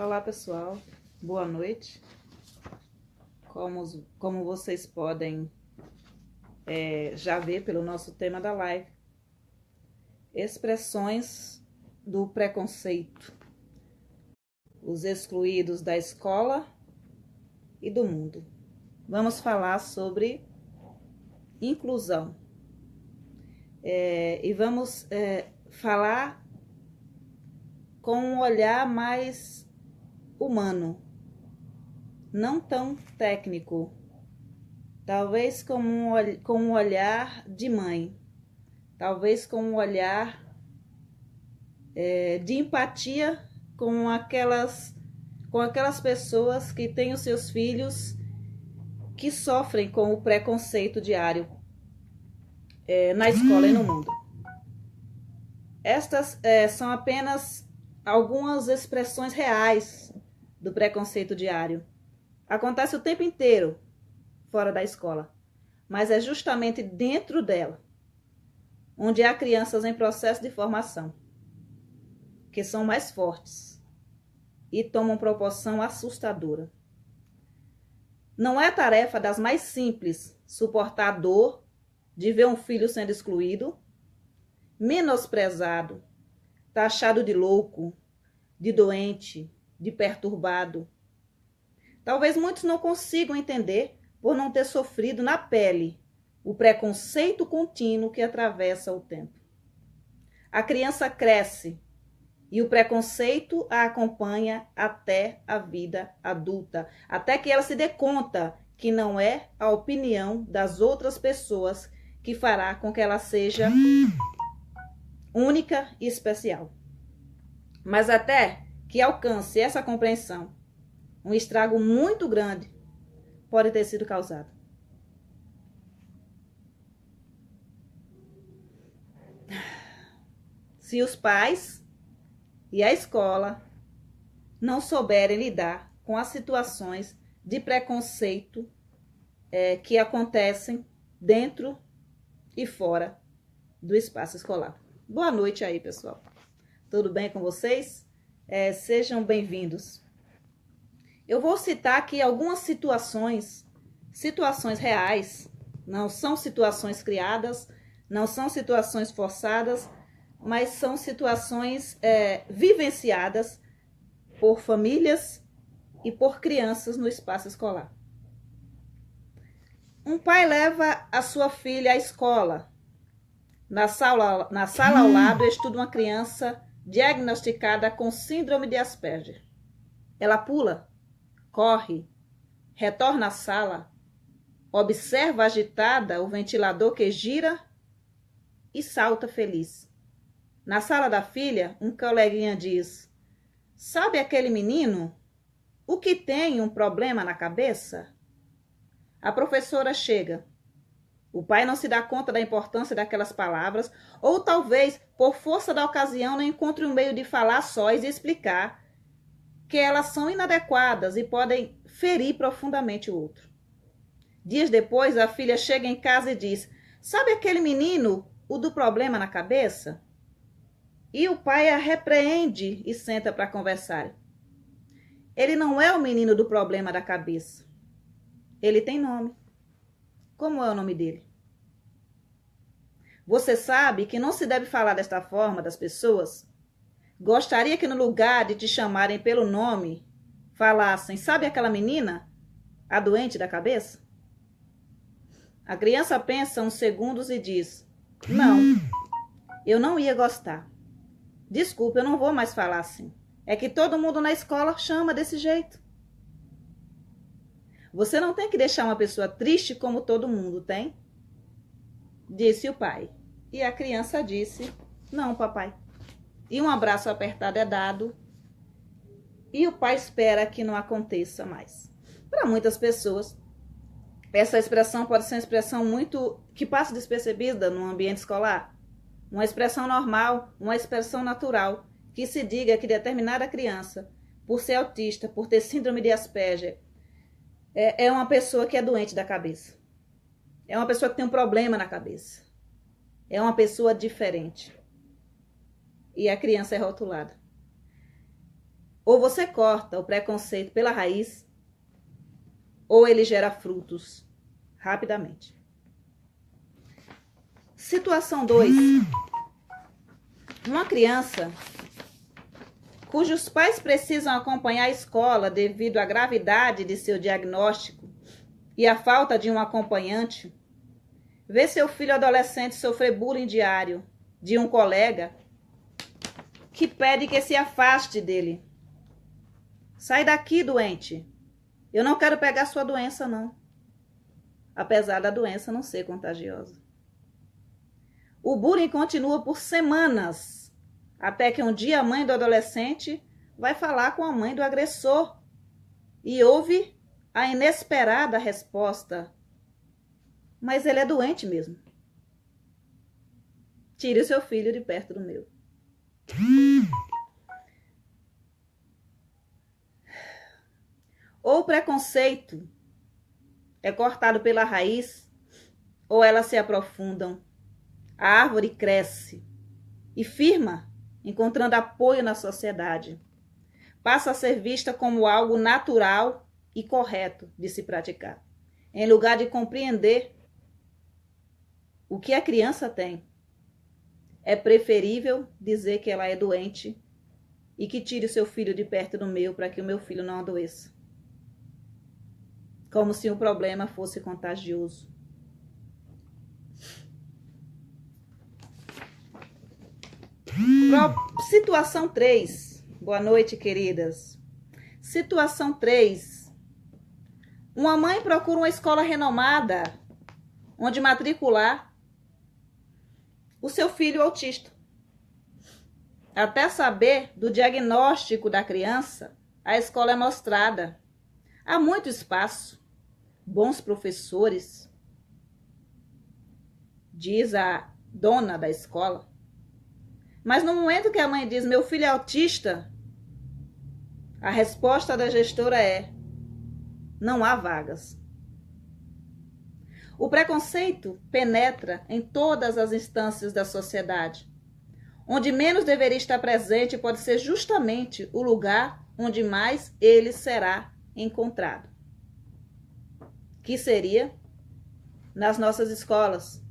Olá pessoal, boa noite. Como vocês podem já ver pelo nosso tema da live, expressões do preconceito, os excluídos da escola e do mundo. Vamos falar sobre inclusão e vamos falar com um olhar mais humano, não tão técnico, talvez com um olhar de mãe, talvez com um olhar de empatia com aquelas pessoas que têm os seus filhos que sofrem com o preconceito diário na escola e no mundo. Estas são apenas algumas expressões reais do preconceito diário. Acontece o tempo inteiro fora da escola, mas é justamente dentro dela onde há crianças em processo de formação que são mais fortes e tomam proporção assustadora. Não é tarefa das mais simples suportar a dor de ver um filho sendo excluído, menosprezado, taxado de louco, de doente, de perturbado. Talvez muitos não consigam entender por não ter sofrido na pele o preconceito contínuo que atravessa o tempo. A criança cresce e o preconceito a acompanha até a vida adulta, até que ela se dê conta que não é a opinião das outras pessoas que fará com que ela seja única e especial. Mas até que alcance essa compreensão, um estrago muito grande pode ter sido causado. Se os pais e a escola não souberem lidar com as situações de preconceito que acontecem dentro e fora do espaço escolar. Boa noite aí, pessoal. Tudo bem com vocês? Sejam bem-vindos. Eu vou citar aqui algumas situações reais, não são situações criadas, não são situações forçadas, mas são situações vivenciadas por famílias e por crianças no espaço escolar. Um pai leva a sua filha à escola. Na sala ao lado estuda uma criança diagnosticada com síndrome de Asperger. Ela pula, corre, retorna à sala, observa agitada o ventilador que gira e salta feliz. Na sala da filha, um coleguinha diz: "Sabe aquele menino? O que tem um problema na cabeça?" A professora chega. O pai não se dá conta da importância daquelas palavras, ou talvez, por força da ocasião, não encontre um meio de falar sós e explicar que elas são inadequadas e podem ferir profundamente o outro. Dias depois, a filha chega em casa e diz: "Sabe aquele menino, o do problema na cabeça?" E o pai a repreende e senta para conversar. Ele não é o menino do problema da cabeça. Ele tem nome. Como é o nome dele? Você sabe que não se deve falar desta forma das pessoas? Gostaria que no lugar de te chamarem pelo nome, falassem: "Sabe aquela menina? A doente da cabeça?" A criança pensa uns segundos e diz: "Não, eu não ia gostar. Desculpa, eu não vou mais falar assim. É que todo mundo na escola chama desse jeito." Você não tem que deixar uma pessoa triste como todo mundo tem, disse o pai. E a criança disse: "Não, papai." E um abraço apertado é dado, e o pai espera que não aconteça mais. Para muitas pessoas, essa expressão pode ser uma expressão que passa despercebida no ambiente escolar. Uma expressão normal, uma expressão natural, que se diga que determinada criança, por ser autista, por ter síndrome de Asperger, é uma pessoa que é doente da cabeça. É uma pessoa que tem um problema na cabeça. É uma pessoa diferente. E a criança é rotulada. Ou você corta o preconceito pela raiz, ou ele gera frutos rapidamente. Situação 2. Uma criança cujos pais precisam acompanhar a escola devido à gravidade de seu diagnóstico e à falta de um acompanhante, vê seu filho adolescente sofrer bullying diário de um colega que pede que se afaste dele. Sai daqui, doente. Eu não quero pegar sua doença, não. Apesar da doença não ser contagiosa. O bullying continua por semanas, até que um dia a mãe do adolescente vai falar com a mãe do agressor e ouve a inesperada resposta: mas ele é doente mesmo. Tire o seu filho de perto do meu. Ou o preconceito é cortado pela raiz, ou elas se aprofundam. A árvore cresce e firma, encontrando apoio na sociedade. Passa a ser vista como algo natural e correto de se praticar. Em lugar de compreender o que a criança tem, é preferível dizer que ela é doente e que tire o seu filho de perto do meu para que o meu filho não adoeça. Como se o problema fosse contagioso. Situação 3. Boa noite, queridas. Situação 3. Uma mãe procura uma escola renomada onde matricular o seu filho autista. Até saber do diagnóstico da criança, a escola é mostrada. Há muito espaço, bons professores, diz a dona da escola. Mas no momento que a mãe diz, meu filho é autista, a resposta da gestora é, não há vagas. O preconceito penetra em todas as instâncias da sociedade. Onde menos deveria estar presente pode ser justamente o lugar onde mais ele será encontrado. Que seria nas nossas escolas,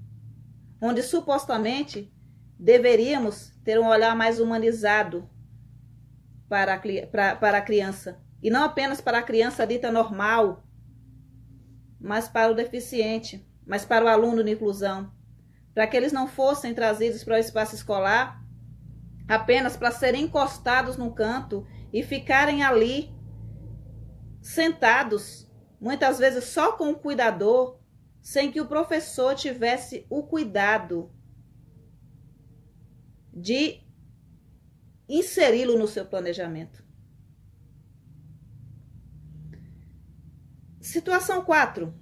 onde supostamente deveríamos ter um olhar mais humanizado para a criança. E não apenas para a criança dita normal, mas para o deficiente, mas para o aluno de inclusão. Para que eles não fossem trazidos para o espaço escolar apenas para serem encostados no canto e ficarem ali sentados, muitas vezes só com o cuidador, sem que o professor tivesse o cuidado de inseri-lo no seu planejamento. Situação 4.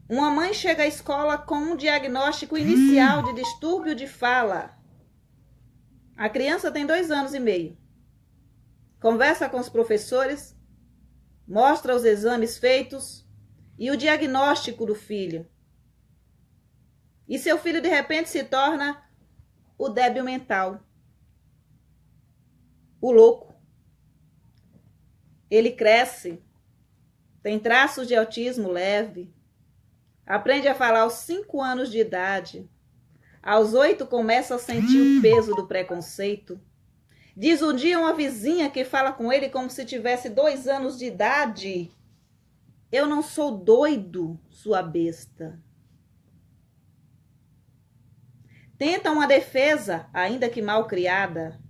Uma mãe chega à escola com um diagnóstico inicial de distúrbio de fala. A criança tem 2 anos e meio. Conversa com os professores, mostra os exames feitos e o diagnóstico do filho. E seu filho de repente se torna o débil mental, o louco. Ele cresce, tem traços de autismo leve, aprende a falar aos 5 anos de idade, aos 8 começa a sentir o peso do preconceito. Diz um dia uma vizinha que fala com ele como se tivesse 2 anos de idade: eu não sou doido, sua besta. Tenta uma defesa, ainda que mal criada.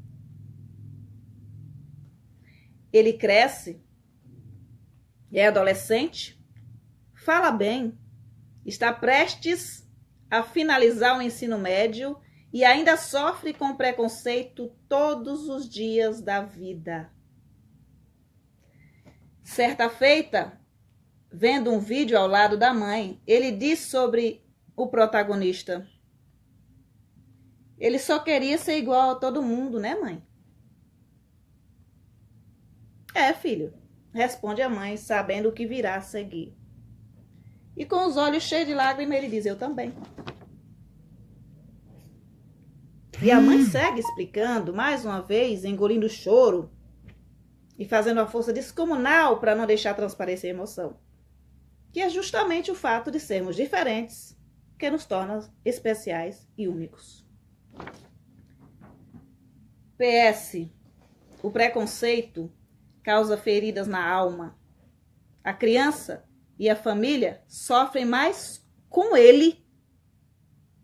Ele cresce, é adolescente, fala bem, está prestes a finalizar o ensino médio e ainda sofre com preconceito todos os dias da vida. Certa feita, vendo um vídeo ao lado da mãe, ele diz sobre o protagonista: ele só queria ser igual a todo mundo, né, mãe? É, filho, responde a mãe, sabendo o que virá a seguir. E com os olhos cheios de lágrimas, ele diz: eu também. E a mãe segue explicando, mais uma vez, engolindo o choro e fazendo uma força descomunal para não deixar transparecer a emoção, que é justamente o fato de sermos diferentes que nos torna especiais e únicos. PS. O preconceito causa feridas na alma. A criança e a família sofrem mais com ele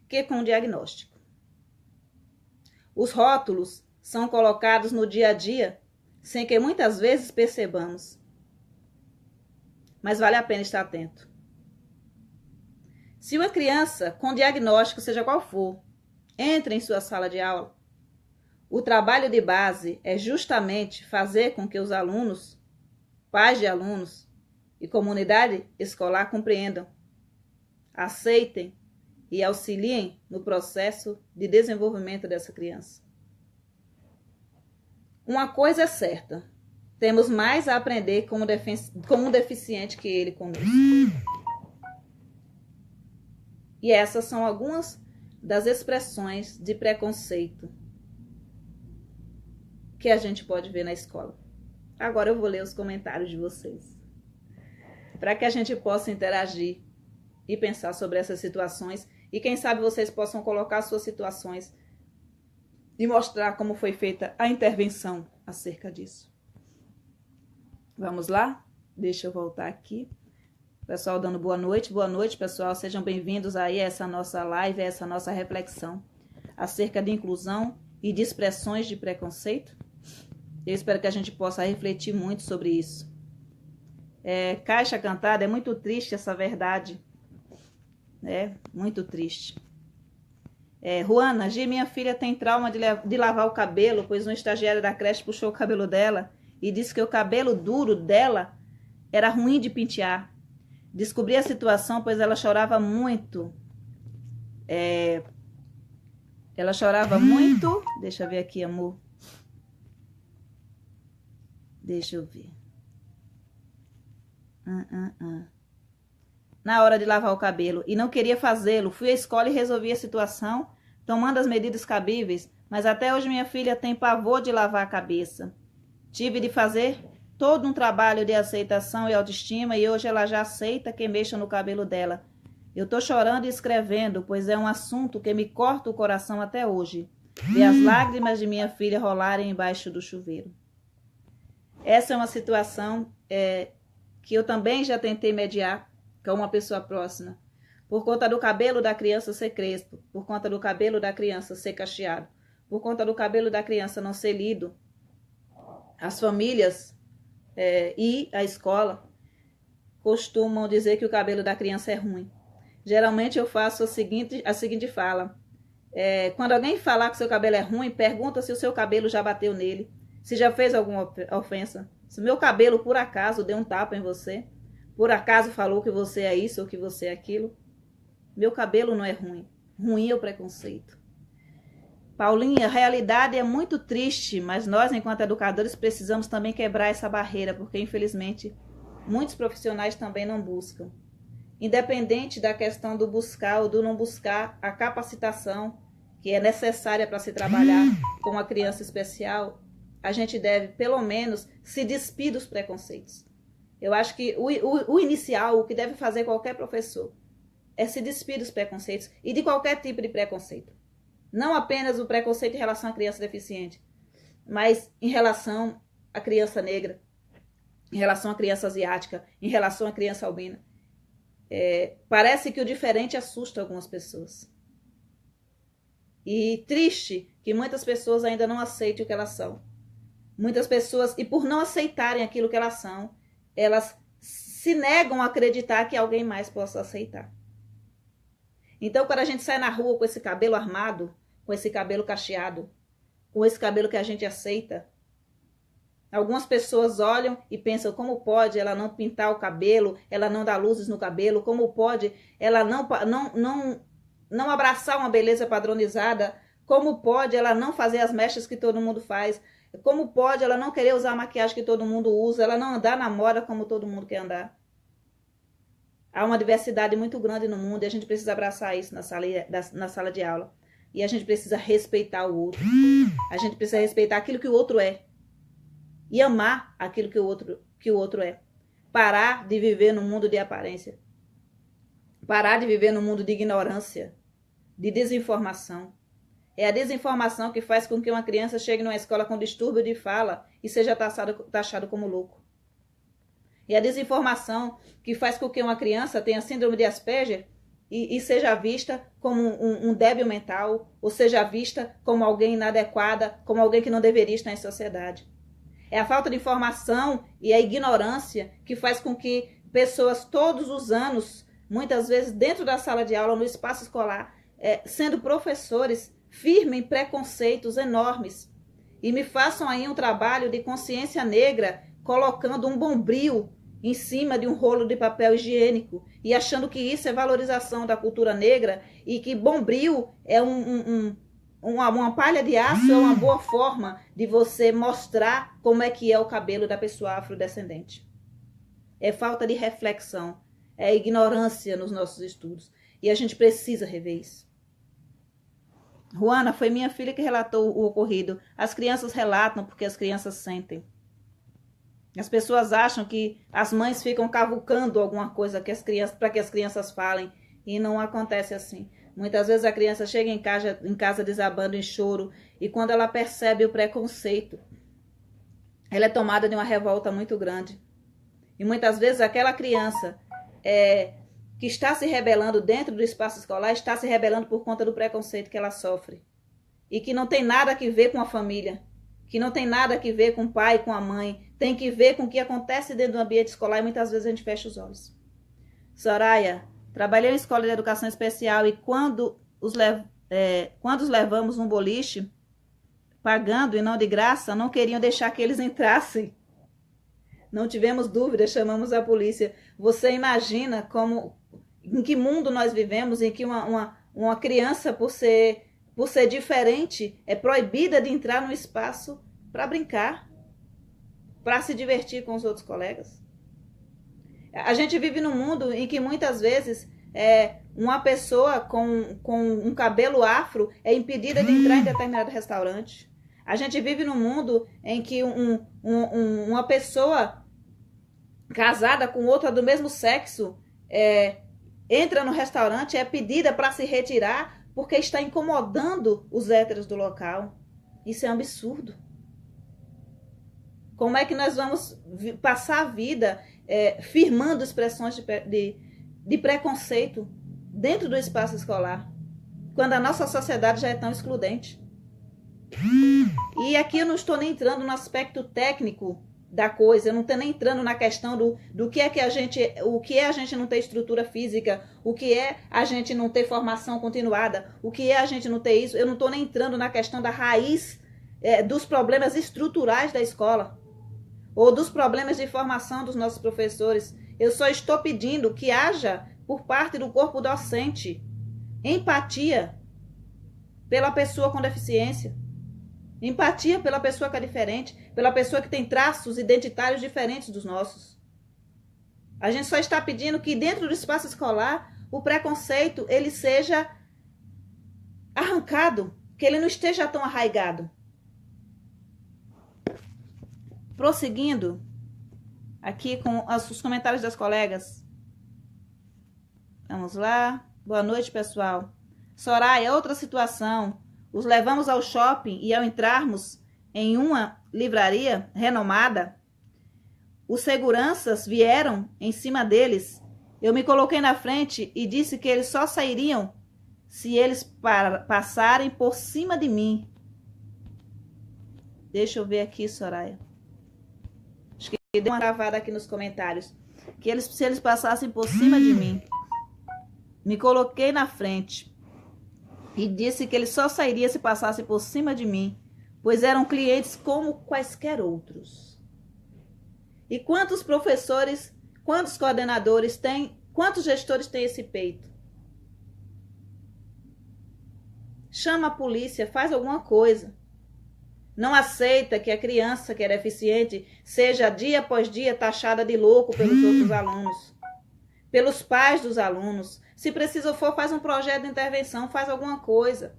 que com o diagnóstico. Os rótulos são colocados no dia a dia sem que muitas vezes percebamos. Mas vale a pena estar atento. Se uma criança com diagnóstico, seja qual for, entra em sua sala de aula, o trabalho de base é justamente fazer com que os alunos, pais de alunos e comunidade escolar compreendam, aceitem e auxiliem no processo de desenvolvimento dessa criança. Uma coisa é certa, temos mais a aprender com um deficiente que ele conosco. E essas são algumas das expressões de preconceito que a gente pode ver na escola. Agora eu vou ler os comentários de vocês, para que a gente possa interagir e pensar sobre essas situações, e quem sabe vocês possam colocar suas situações e mostrar como foi feita a intervenção acerca disso. Vamos lá? Deixa eu voltar aqui. Pessoal dando boa noite, pessoal. Sejam bem-vindos aí a essa nossa live, a essa nossa reflexão acerca de inclusão e de expressões de preconceito. Eu espero que a gente possa refletir muito sobre isso. Caixa cantada, é muito triste essa verdade. Muito triste. Juana, Gi, minha filha tem trauma de lavar o cabelo, pois um estagiário da creche puxou o cabelo dela e disse que o cabelo duro dela era ruim de pentear. Descobri a situação, pois ela chorava muito. Ela chorava muito. Deixa eu ver aqui, amor. Deixa eu ver. Na hora de lavar o cabelo. E não queria fazê-lo. Fui à escola e resolvi a situação, tomando as medidas cabíveis. Mas até hoje minha filha tem pavor de lavar a cabeça. Tive de fazer todo um trabalho de aceitação e autoestima, e hoje ela já aceita que mexa no cabelo dela. Eu tô chorando e escrevendo, pois é um assunto que me corta o coração até hoje. Ver as lágrimas de minha filha rolarem embaixo do chuveiro. Essa é uma situação que eu também já tentei mediar com uma pessoa próxima. Por conta do cabelo da criança ser crespo, por conta do cabelo da criança ser cacheado, por conta do cabelo da criança não ser lido, as famílias e a escola costumam dizer que o cabelo da criança é ruim. Geralmente eu faço a seguinte fala. Quando alguém falar que seu cabelo é ruim, pergunta se o seu cabelo já bateu nele, se já fez alguma ofensa. Se o meu cabelo, por acaso, deu um tapa em você, por acaso falou que você é isso ou que você é aquilo, meu cabelo não é ruim. Ruim é o preconceito. Paulinha, a realidade é muito triste, mas nós, enquanto educadores, precisamos também quebrar essa barreira, porque, infelizmente, muitos profissionais também não buscam. Independente da questão do buscar ou do não buscar a capacitação que é necessária para se trabalhar com uma criança especial, a gente deve, pelo menos, se despir dos preconceitos. Eu acho que o inicial, o que deve fazer qualquer professor, é se despir dos preconceitos e de qualquer tipo de preconceito. Não apenas o preconceito em relação à criança deficiente, mas em relação à criança negra, em relação à criança asiática, em relação à criança albina. Parece que o diferente assusta algumas pessoas. E triste que muitas pessoas ainda não aceitem o que elas são. Muitas pessoas, e por não aceitarem aquilo que elas são, elas se negam a acreditar que alguém mais possa aceitar. Então, quando a gente sai na rua com esse cabelo armado, com esse cabelo cacheado, com esse cabelo que a gente aceita, algumas pessoas olham e pensam, como pode ela não pintar o cabelo, ela não dar luzes no cabelo, como pode ela não abraçar uma beleza padronizada, como pode ela não fazer as mechas que todo mundo faz, como pode ela não querer usar a maquiagem que todo mundo usa, ela não andar na moda como todo mundo quer andar. Há uma diversidade muito grande no mundo e a gente precisa abraçar isso na sala de aula. E a gente precisa respeitar o outro. A gente precisa respeitar aquilo que o outro é. E amar aquilo que o outro é. Parar de viver num mundo de aparência. Parar de viver num mundo de ignorância, de desinformação. É a desinformação que faz com que uma criança chegue numa escola com distúrbio de fala e seja taxado como louco. É a desinformação que faz com que uma criança tenha síndrome de Asperger e seja vista como um débil mental, ou seja vista como alguém inadequada, como alguém que não deveria estar em sociedade. É a falta de informação e a ignorância que faz com que pessoas todos os anos, muitas vezes dentro da sala de aula, no espaço escolar, sendo professores, firmem preconceitos enormes e me façam aí um trabalho de consciência negra, colocando um bombril em cima de um rolo de papel higiênico e achando que isso é valorização da cultura negra e que bombril é uma palha de aço, é uma boa forma de você mostrar como é que é o cabelo da pessoa afrodescendente. É falta de reflexão, é ignorância nos nossos estudos e a gente precisa rever isso. Juana, foi minha filha que relatou o ocorrido. As crianças relatam porque as crianças sentem. As pessoas acham que as mães ficam cavucando alguma coisa para que as crianças falem e não acontece assim. Muitas vezes a criança chega em casa desabando em choro e quando ela percebe o preconceito, ela é tomada de uma revolta muito grande. E muitas vezes aquela criança que está se rebelando dentro do espaço escolar está se rebelando por conta do preconceito que ela sofre. E que não tem nada a ver com a família, que não tem nada a ver com o pai, com a mãe, tem que ver com o que acontece dentro do ambiente escolar e muitas vezes a gente fecha os olhos. Soraya, trabalhei em escola de educação especial e quando os levamos num boliche, pagando e não de graça, não queriam deixar que eles entrassem. Não tivemos dúvida, chamamos a polícia. Você imagina em que mundo nós vivemos, em que uma criança, por ser diferente, é proibida de entrar no espaço para brincar, para se divertir com os outros colegas. A gente vive num mundo em que muitas vezes uma pessoa com um cabelo afro é impedida de entrar em determinado restaurante. A gente vive num mundo em que uma pessoa casada com outra do mesmo sexo entra no restaurante, é pedida para se retirar porque está incomodando os héteros do local. Isso é um absurdo. Como é que nós vamos passar a vida firmando expressões de preconceito dentro do espaço escolar, quando a nossa sociedade já é tão excludente? E aqui eu não estou nem entrando no aspecto técnico da coisa, eu não estou nem entrando na questão do que é que o que é a gente não ter estrutura física, o que é a gente não ter formação continuada, o que é a gente não ter isso. Eu não estou nem entrando na questão da raiz dos problemas estruturais da escola ou dos problemas de formação dos nossos professores. Eu só estou pedindo que haja, por parte do corpo docente, empatia pela pessoa com deficiência. Empatia pela pessoa que é diferente, pela pessoa que tem traços identitários diferentes dos nossos. A gente só está pedindo que dentro do espaço escolar o preconceito ele seja arrancado, que ele não esteja tão arraigado. Prosseguindo aqui com os comentários das colegas. Vamos lá. Boa noite, pessoal. Soraya, outra situação. Os levamos ao shopping e ao entrarmos em uma livraria renomada, os seguranças vieram em cima deles. Eu me coloquei na frente e disse que eles só sairiam se eles passarem por cima de mim. Deixa eu ver aqui, Soraya. Acho que deu uma travada aqui nos comentários. Se eles passassem por cima de mim. Me coloquei na frente e disse que ele só sairia se passasse por cima de mim, pois eram clientes como quaisquer outros. E quantos professores, quantos coordenadores têm, quantos gestores têm esse peito? Chama a polícia, faz alguma coisa. Não aceita que a criança que é deficiente seja dia após dia taxada de louco pelos outros alunos, pelos pais dos alunos. Se preciso for, faz um projeto de intervenção, faz alguma coisa.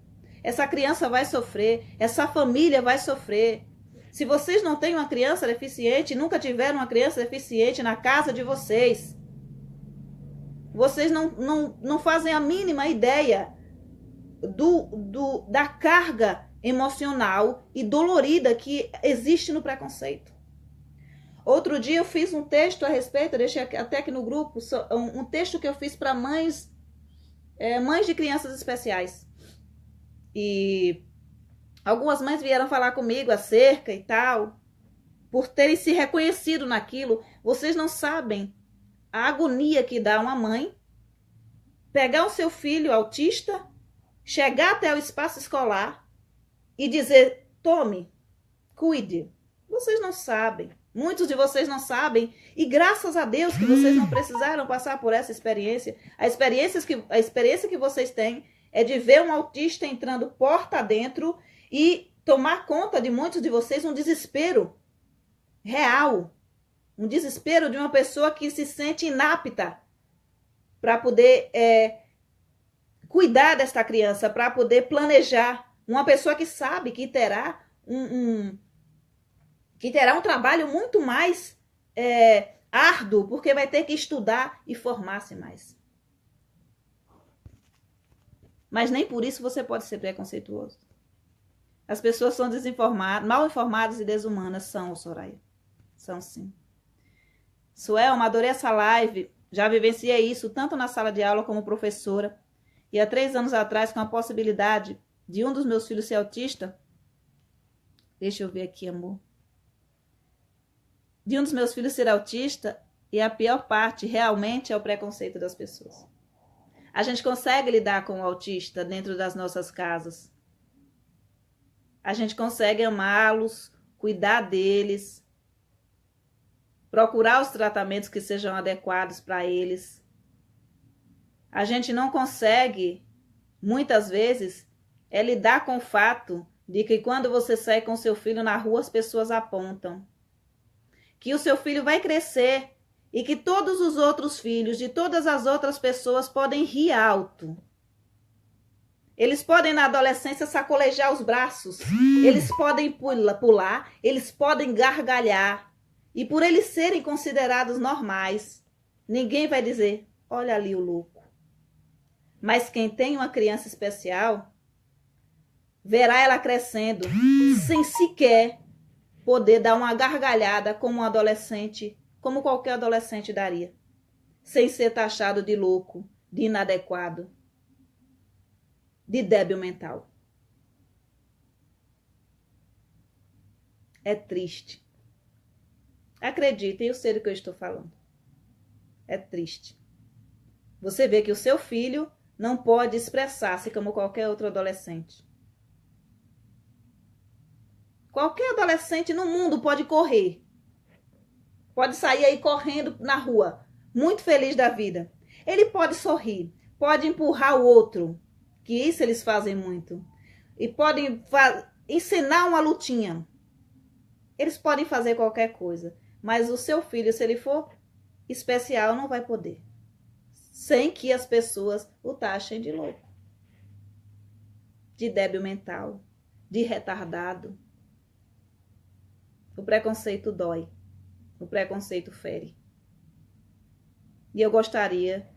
essa criança vai sofrer, essa família vai sofrer. Se vocês não têm uma criança deficiente, nunca tiveram uma criança deficiente na casa de vocês, vocês não fazem a mínima ideia da carga emocional e dolorida que existe no preconceito. Outro dia eu fiz um texto a respeito, eu deixei até aqui no grupo, um texto que eu fiz para mães de crianças especiais. E algumas mães vieram falar comigo acerca e tal, por terem se reconhecido naquilo. Vocês não sabem a agonia que dá uma mãe pegar o seu filho autista, chegar até o espaço escolar e dizer: tome, cuide. Vocês não sabem. Muitos de vocês não sabem. E graças a Deus que vocês não precisaram passar por essa experiência. A experiência que vocês têm é de ver um autista entrando porta adentro e tomar conta de muitos de vocês um desespero real. Um desespero de uma pessoa que se sente inapta para poder cuidar desta criança, para poder planejar. Uma pessoa que sabe que terá um trabalho muito mais árduo, porque vai ter que estudar e formar-se mais. Mas nem por isso você pode ser preconceituoso. As pessoas são desinformadas, mal informadas e desumanas. São, Soraya. São sim. Suelma, adorei essa live. Já vivenciei isso tanto na sala de aula como professora. E há 3 anos atrás, com a possibilidade de um dos meus filhos ser autista. Deixa eu ver aqui, amor. De um dos meus filhos ser autista, e a pior parte realmente é o preconceito das pessoas. A gente consegue lidar com o autista dentro das nossas casas. A gente consegue amá-los, cuidar deles, procurar os tratamentos que sejam adequados para eles. A gente não consegue, muitas vezes, lidar com o fato de que quando você sai com seu filho na rua, as pessoas apontam. Que o seu filho vai crescer e que todos os outros filhos de todas as outras pessoas podem rir alto. Eles podem, na adolescência, sacolejar os braços. Eles podem pular, eles podem gargalhar. E por eles serem considerados normais, ninguém vai dizer: olha ali o louco. Mas quem tem uma criança especial, verá ela crescendo sem sequer poder dar uma gargalhada como um adolescente, como qualquer adolescente daria. Sem ser taxado de louco, de inadequado, de débil mental. É triste. Acreditem, eu sei do que eu estou falando. É triste. Você vê que o seu filho não pode expressar-se como qualquer outro adolescente. Qualquer adolescente no mundo pode correr. Pode sair aí correndo na rua, muito feliz da vida. Ele pode sorrir, pode empurrar o outro, que isso eles fazem muito. E podem ensinar uma lutinha. Eles podem fazer qualquer coisa. Mas o seu filho, se ele for especial, não vai poder. Sem que as pessoas o taxem de louco, de débil mental, de retardado. O preconceito dói. O preconceito fere. E eu gostaria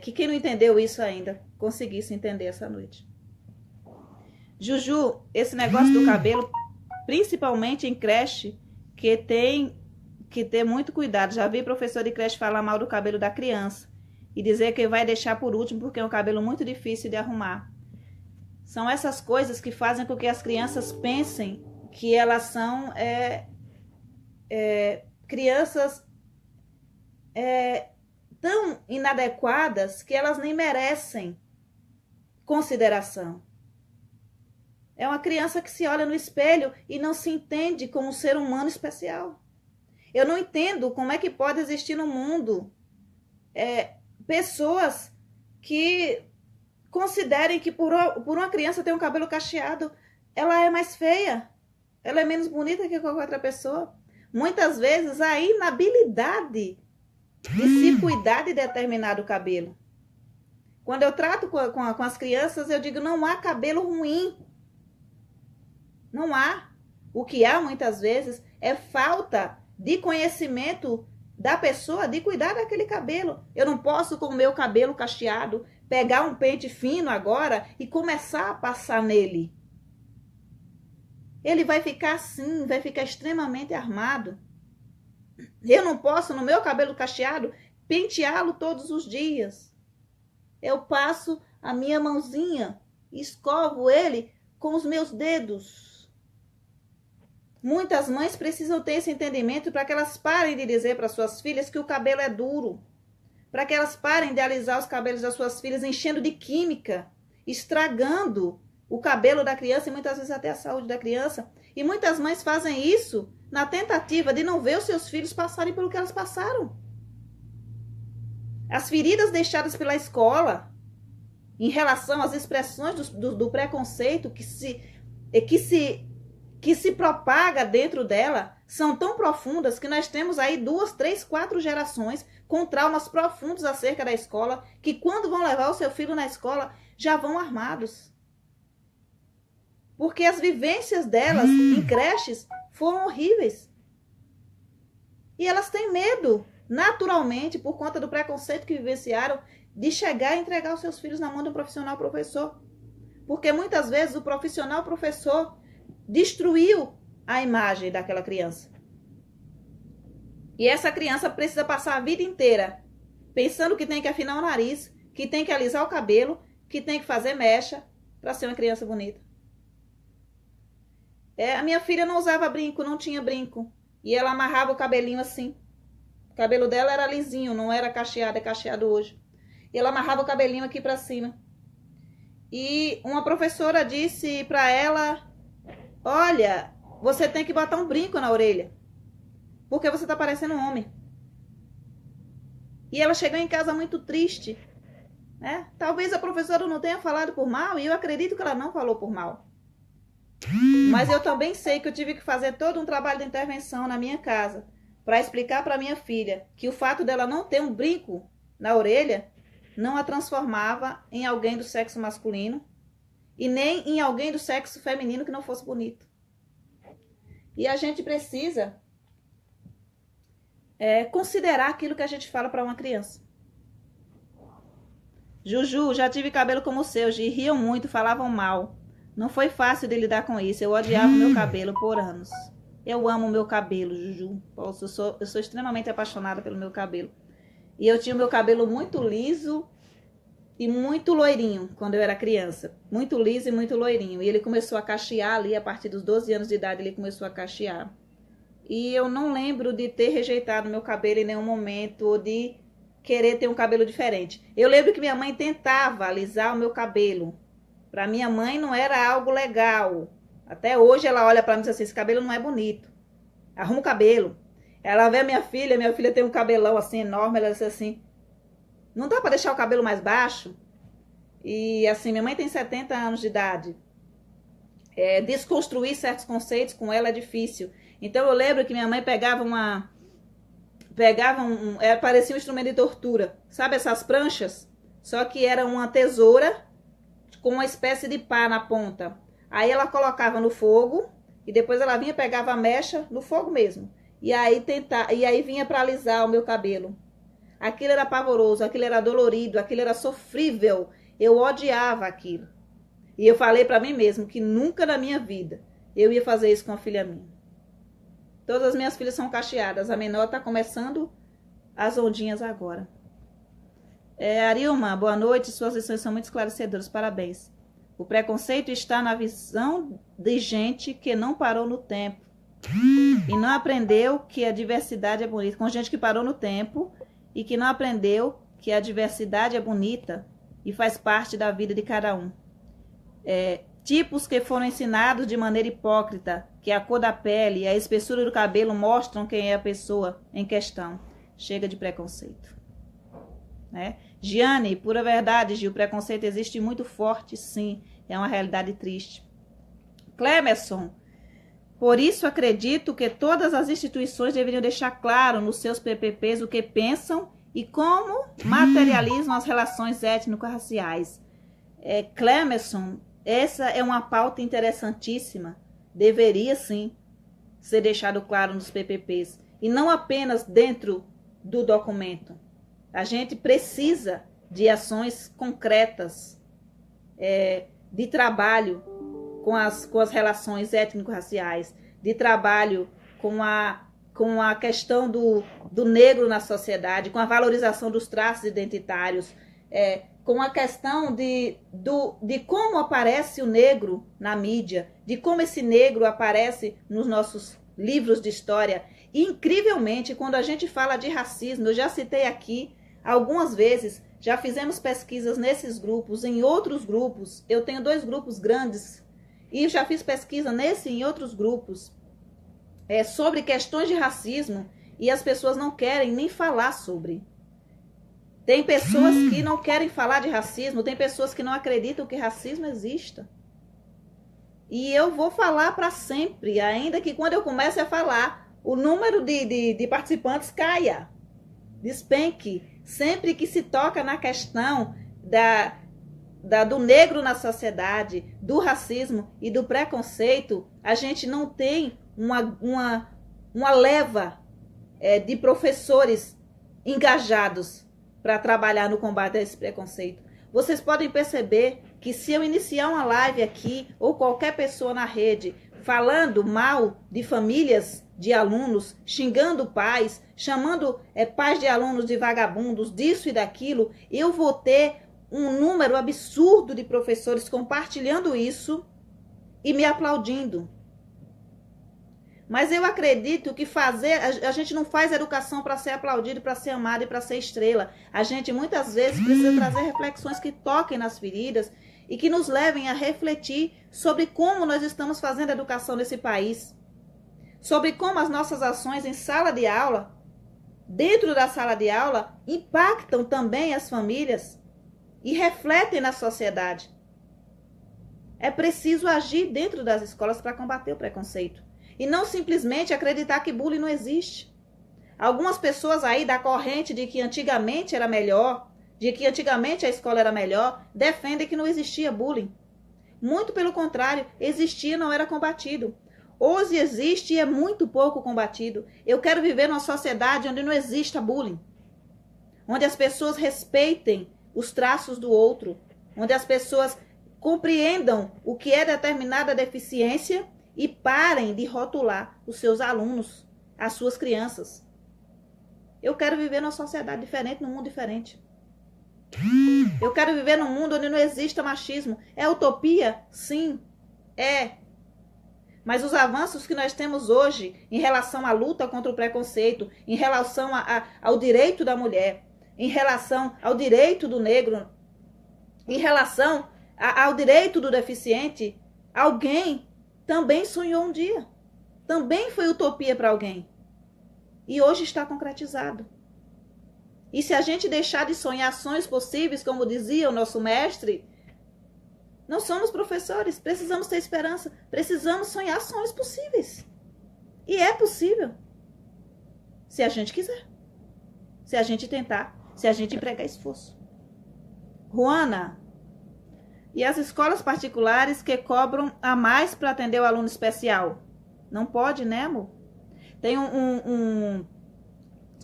que quem não entendeu isso ainda conseguisse entender essa noite. Juju, esse negócio do cabelo, principalmente em creche, que tem que ter muito cuidado. Já vi professor de creche falar mal do cabelo da criança e dizer que vai deixar por último porque é um cabelo muito difícil de arrumar. São essas coisas que fazem com que as crianças pensem que elas são crianças tão inadequadas que elas nem merecem consideração. É uma criança que se olha no espelho e não se entende como um ser humano especial. Eu não entendo como é que pode existir no mundo pessoas que considerem que por uma criança ter um cabelo cacheado, ela é mais feia, ela é menos bonita que qualquer outra pessoa. Muitas vezes a inabilidade de se cuidar de determinado cabelo Quando eu trato com as crianças, eu digo, não há cabelo ruim. Não há. O que há, muitas vezes, é falta de conhecimento da pessoa de cuidar daquele cabelo. Eu não posso, com o meu cabelo cacheado, pegar um pente fino agora e começar a passar nele. Ele vai ficar assim, vai ficar extremamente armado. Eu não posso, no meu cabelo cacheado, penteá-lo todos os dias. Eu passo a minha mãozinha, escovo ele com os meus dedos. Muitas mães precisam ter esse entendimento para que elas parem de dizer para suas filhas que o cabelo é duro. Para que elas parem de alisar os cabelos das suas filhas enchendo de química, estragando o cabelo da criança e muitas vezes até a saúde da criança. E muitas mães fazem isso na tentativa de não ver os seus filhos passarem pelo que elas passaram. As feridas deixadas pela escola em relação às expressões do preconceito que se propaga dentro dela são tão profundas que nós temos aí 2, 3, 4 gerações com traumas profundos acerca da escola, que quando vão levar o seu filho na escola já vão armados. Porque as vivências delas em creches foram horríveis. E elas têm medo, naturalmente, por conta do preconceito que vivenciaram, de chegar e entregar os seus filhos na mão de um profissional professor. Porque muitas vezes o profissional professor destruiu a imagem daquela criança. E essa criança precisa passar a vida inteira pensando que tem que afinar o nariz, que tem que alisar o cabelo, que tem que fazer mecha para ser uma criança bonita. A minha filha não usava brinco, não tinha brinco. E ela amarrava o cabelinho assim. O cabelo dela era lisinho, não era cacheado, é cacheado hoje. E ela amarrava o cabelinho aqui para cima. E uma professora disse para ela, olha, você tem que botar um brinco na orelha, porque você tá parecendo um homem. E ela chegou em casa muito triste, né? Talvez a professora não tenha falado por mal, e eu acredito que ela não falou por mal. Mas eu também sei que eu tive que fazer todo um trabalho de intervenção na minha casa para explicar para minha filha que o fato dela não ter um brinco na orelha não a transformava em alguém do sexo masculino e nem em alguém do sexo feminino que não fosse bonito. E a gente precisa considerar aquilo que a gente fala para uma criança. Juju, já tive cabelo como o seu, Gi, riam muito, falavam mal. Não foi fácil de lidar com isso. Eu odiava o meu cabelo por anos. Eu amo o meu cabelo, Juju. Eu sou extremamente apaixonada pelo meu cabelo. E eu tinha o meu cabelo muito liso e muito loirinho quando eu era criança. Muito liso e muito loirinho. E ele começou a cachear ali, a partir dos 12 anos de idade, ele começou a cachear. E eu não lembro de ter rejeitado meu cabelo em nenhum momento, ou de querer ter um cabelo diferente. Eu lembro que minha mãe tentava alisar o meu cabelo. Para minha mãe não era algo legal. Até hoje ela olha para mim e diz assim, esse cabelo não é bonito. Arruma o cabelo. Ela vê a minha filha tem um cabelão assim enorme, ela diz assim, não dá para deixar o cabelo mais baixo? E assim, minha mãe tem 70 anos de idade. Desconstruir certos conceitos com ela é difícil. Então eu lembro que minha mãe pegava parecia um instrumento de tortura. Sabe essas pranchas? Só que era uma tesoura com uma espécie de pá na ponta. Aí ela colocava no fogo e depois ela vinha, pegava a mecha no fogo mesmo. E aí vinha para alisar o meu cabelo. Aquilo era pavoroso, aquilo era dolorido, aquilo era sofrível. Eu odiava aquilo. E eu falei para mim mesmo que nunca na minha vida eu ia fazer isso com a filha minha. Todas as minhas filhas são cacheadas. A menor está começando as ondinhas agora. Arilma, boa noite. Suas lições são muito esclarecedoras. Parabéns. O preconceito está na visão de gente que não parou no tempo e não aprendeu que a diversidade é bonita. Com gente que parou no tempo e que não aprendeu que a diversidade é bonita e faz parte da vida de cada um. Tipos que foram ensinados de maneira hipócrita, que a cor da pele e a espessura do cabelo mostram quem é a pessoa em questão. Chega de preconceito. Giane, pura verdade, Gil, o preconceito existe muito forte, sim, é uma realidade triste. Clemerson, por isso acredito que todas as instituições deveriam deixar claro nos seus PPPs o que pensam e como materializam as relações étnico-raciais. Clemerson, essa é uma pauta interessantíssima, deveria sim ser deixado claro nos PPPs, e não apenas dentro do documento. A gente precisa de ações concretas, de trabalho com as relações étnico-raciais, de trabalho com a questão do negro na sociedade, com a valorização dos traços identitários, com a questão de como aparece o negro na mídia, de como esse negro aparece nos nossos livros de história. E, incrivelmente, quando a gente fala de racismo, eu já citei aqui algumas vezes, já fizemos pesquisas nesses grupos, em outros grupos. Eu tenho 2 grupos grandes e já fiz pesquisa nesse e em outros grupos sobre questões de racismo, e as pessoas não querem nem falar sobre. Tem pessoas que não querem falar de racismo, tem pessoas que não acreditam que racismo exista. E eu vou falar para sempre, ainda que quando eu comece a falar, o número de participantes caia, despenque. Sempre que se toca na questão do negro na sociedade, do racismo e do preconceito, a gente não tem uma leva de professores engajados para trabalhar no combate a esse preconceito. Vocês podem perceber que se eu iniciar uma live aqui, ou qualquer pessoa na rede, falando mal de famílias de alunos, xingando pais, chamando pais de alunos de vagabundos, disso e daquilo, eu vou ter um número absurdo de professores compartilhando isso e me aplaudindo. Mas eu acredito que a gente não faz educação para ser aplaudido, para ser amado e para ser estrela. A gente muitas vezes precisa trazer reflexões que toquem nas feridas e que nos levem a refletir sobre como nós estamos fazendo educação nesse país. Sobre como as nossas ações em sala de aula, dentro da sala de aula, impactam também as famílias e refletem na sociedade. É preciso agir dentro das escolas para combater o preconceito. E não simplesmente acreditar que bullying não existe. Algumas pessoas aí da corrente de que antigamente era melhor, de que antigamente a escola era melhor, defendem que não existia bullying. Muito pelo contrário, existia e não era combatido. Hoje existe e é muito pouco combatido. Eu quero viver numa sociedade onde não exista bullying. Onde as pessoas respeitem os traços do outro. Onde as pessoas compreendam o que é determinada deficiência e parem de rotular os seus alunos, as suas crianças. Eu quero viver numa sociedade diferente, num mundo diferente. Eu quero viver num mundo onde não exista machismo. É utopia? Sim, é. Mas os avanços que nós temos hoje em relação à luta contra o preconceito, em relação ao direito da mulher, em relação ao direito do negro, em relação ao direito do deficiente, alguém também sonhou um dia. Também foi utopia para alguém. E hoje está concretizado. E se a gente deixar de sonhar sonhos possíveis, como dizia o nosso mestre, não somos professores, precisamos ter esperança, precisamos sonhar sonhos possíveis. E é possível. Se a gente quiser. Se a gente tentar, se a gente empregar esforço. Juana, e as escolas particulares que cobram a mais para atender o aluno especial? Não pode, né, amor? Tem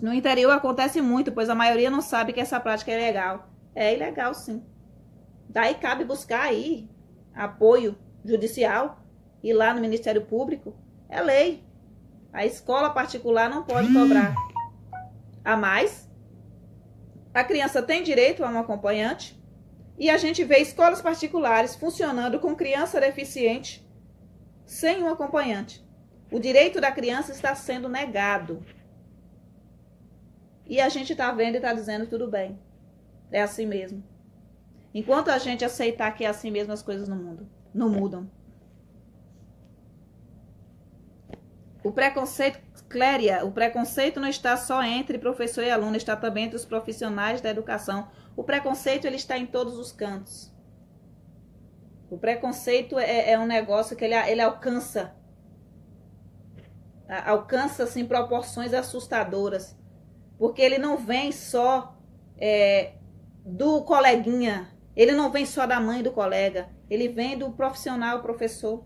no interior acontece muito, pois a maioria não sabe que essa prática é ilegal. É ilegal, sim. Daí cabe buscar aí apoio judicial, ir lá no Ministério Público. É lei. A escola particular não pode cobrar a mais. A criança tem direito a um acompanhante. E a gente vê escolas particulares funcionando com criança deficiente sem um acompanhante. O direito da criança está sendo negado. E a gente está vendo e está dizendo tudo bem. É assim mesmo. Enquanto a gente aceitar que é assim mesmo, as coisas no mundo não mudam. O preconceito, Cléria, o preconceito não está só entre professor e aluno, está também entre os profissionais da educação. O preconceito ele está em todos os cantos. O preconceito é um negócio que ele alcança assim, proporções assustadoras. porque ele não vem só do coleguinha, ele não vem só da mãe do colega, ele vem do profissional, professor,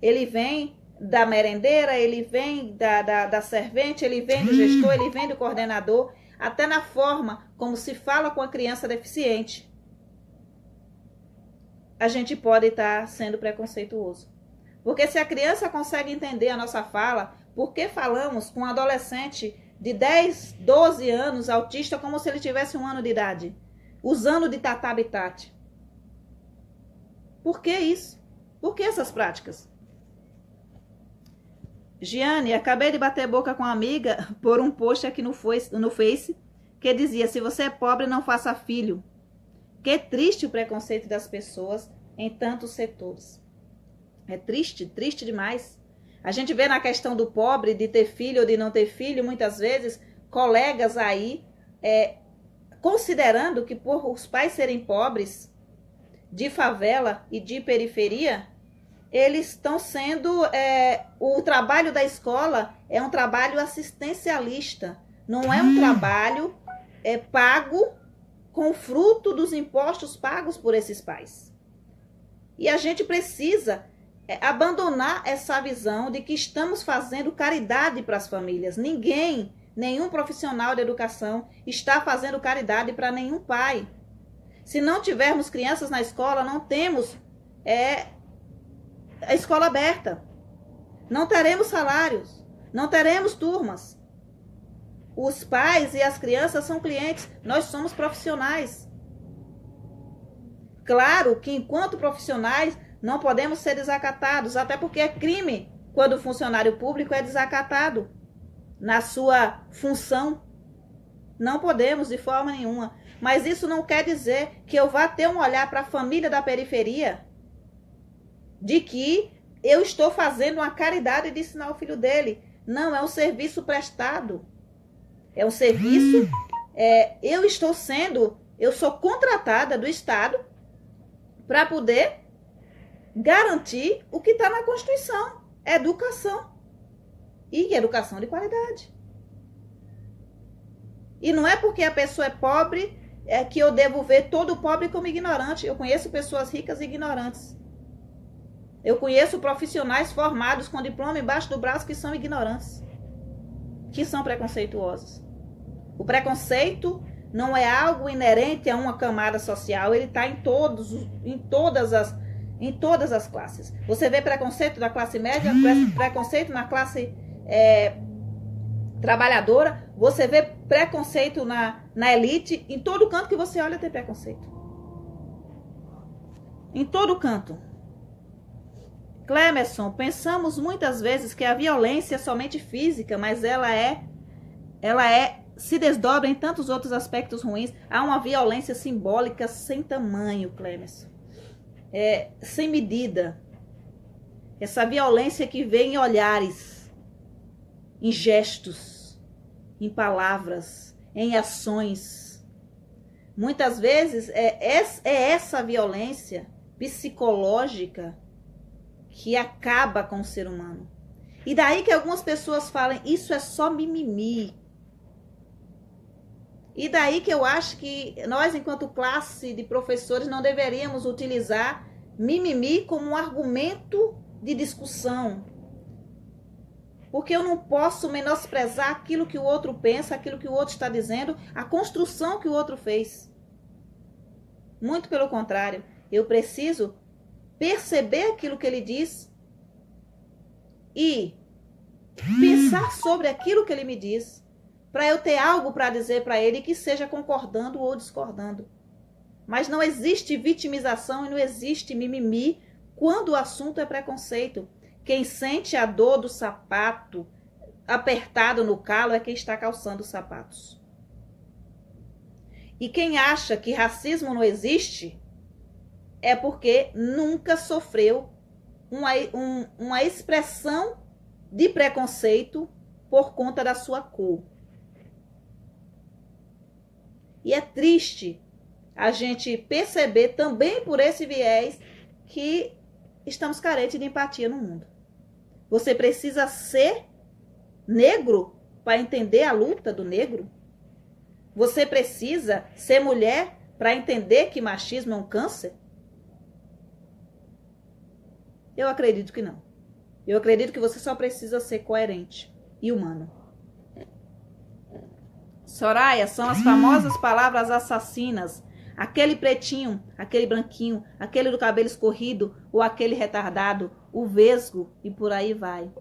ele vem da merendeira, ele vem da servente, ele vem do gestor, ele vem do coordenador, até na forma como se fala com a criança deficiente. A gente pode estar sendo preconceituoso. Porque se a criança consegue entender a nossa fala, por que falamos com um adolescente de 10, 12 anos, autista, como se ele tivesse 1 ano de idade, usando de tata-habitat? Por que isso? Por que essas práticas? Giane, acabei de bater boca com uma amiga por um post aqui no Face que dizia: se você é pobre, não faça filho. Que triste o preconceito das pessoas em tantos setores. É triste, triste demais. A gente vê na questão do pobre, de ter filho ou de não ter filho, muitas vezes, colegas aí, considerando que por os pais serem pobres, de favela e de periferia, eles estão sendo, o trabalho da escola é um trabalho assistencialista, não é um trabalho pago com fruto dos impostos pagos por esses pais. E a gente precisa abandonar essa visão de que estamos fazendo caridade para as famílias. Ninguém, nenhum profissional de educação está fazendo caridade para nenhum pai. Se não tivermos crianças na escola, não temos a escola aberta. Não teremos salários, não teremos turmas. Os pais e as crianças são clientes, nós somos profissionais. Claro que enquanto profissionais não podemos ser desacatados, até porque é crime quando o funcionário público é desacatado na sua função. Não podemos de forma nenhuma. Mas isso não quer dizer que eu vá ter um olhar para a família da periferia de que eu estou fazendo uma caridade de ensinar o filho dele. Não, é um serviço prestado. É um serviço, eu sou contratada do Estado para poder garantir o que está na Constituição, educação. E educação de qualidade. E não é porque a pessoa é pobre que eu devo ver todo pobre como ignorante. Eu conheço pessoas ricas e ignorantes. Eu conheço profissionais formados com diploma embaixo do braço que são ignorantes, que são preconceituosos. O preconceito não é algo inerente a uma camada social, ele está em todas as classes. Você vê preconceito da classe média, preconceito na classe trabalhadora, você vê preconceito na elite, em todo canto que você olha tem preconceito. Em todo canto. Clemerson, pensamos muitas vezes que a violência é somente física, mas ela se desdobra em tantos outros aspectos ruins. Há uma violência simbólica sem tamanho, Clemerson. Sem medida. Essa violência que vem em olhares, em gestos, em palavras, em ações. Muitas vezes é essa violência psicológica que acaba com o ser humano. E daí que algumas pessoas falam, isso é só mimimi. E daí que eu acho que nós, enquanto classe de professores, não deveríamos utilizar mimimi como um argumento de discussão. Porque eu não posso menosprezar aquilo que o outro pensa, aquilo que o outro está dizendo, a construção que o outro fez. Muito pelo contrário, eu preciso perceber aquilo que ele diz e pensar sobre aquilo que ele me diz, para eu ter algo para dizer para ele que seja concordando ou discordando. Mas não existe vitimização e não existe mimimi quando o assunto é preconceito. Quem sente a dor do sapato apertado no calo é quem está calçando os sapatos. E quem acha que racismo não existe é porque nunca sofreu uma expressão de preconceito por conta da sua cor. E é triste a gente perceber também por esse viés que estamos carentes de empatia no mundo. Você precisa ser negro para entender a luta do negro? Você precisa ser mulher para entender que machismo é um câncer? Eu acredito que não. Eu acredito que você só precisa ser coerente e humano. Soraya, são as famosas palavras assassinas. Aquele pretinho, aquele branquinho, aquele do cabelo escorrido ou aquele retardado, o vesgo e por aí vai.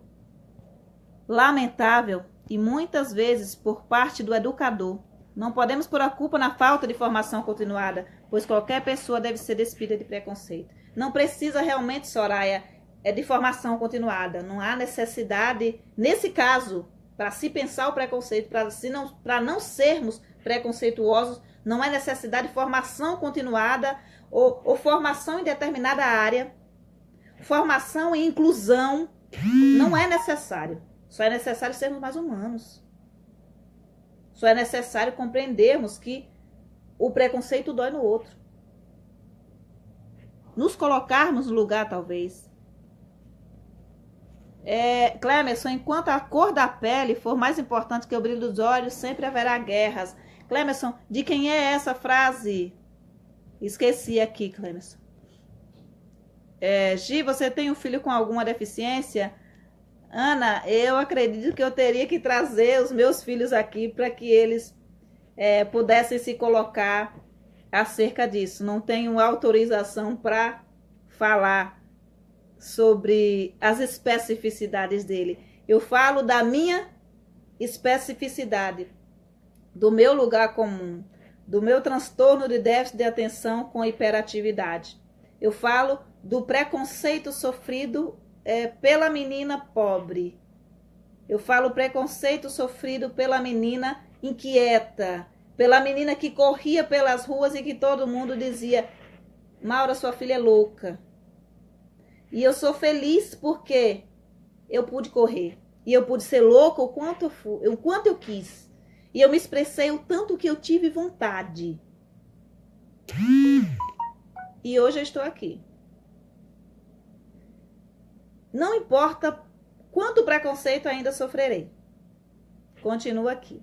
Lamentável e muitas vezes por parte do educador. Não podemos pôr a culpa na falta de formação continuada, pois qualquer pessoa deve ser despida de preconceito. Não precisa realmente, Soraya, de formação continuada. Não há necessidade, nesse caso, para se pensar o preconceito, para não sermos preconceituosos, não é necessidade de formação continuada ou formação em determinada área. Formação e inclusão não é necessário. Só é necessário sermos mais humanos. Só é necessário compreendermos que o preconceito dói no outro. Nos colocarmos no lugar, talvez. Clemerson, enquanto a cor da pele for mais importante que o brilho dos olhos, sempre haverá guerras. Clemerson, de quem é essa frase? Esqueci aqui, Clemerson. Gi, você tem um filho com alguma deficiência? Ana, eu acredito que eu teria que trazer os meus filhos aqui para que eles pudessem se colocar acerca disso. Não tenho autorização para falar sobre as especificidades dele. Eu falo da minha especificidade, do meu lugar comum, do meu transtorno de déficit de atenção com hiperatividade. Eu falo do preconceito sofrido pela menina pobre. Eu falo preconceito sofrido pela menina inquieta, pela menina que corria pelas ruas e que todo mundo dizia: Maura, sua filha é louca. E eu sou feliz porque eu pude correr. E eu pude ser louca o quanto eu quis. E eu me expressei o tanto que eu tive vontade. E hoje eu estou aqui. Não importa quanto preconceito ainda sofrerei. Continuo aqui.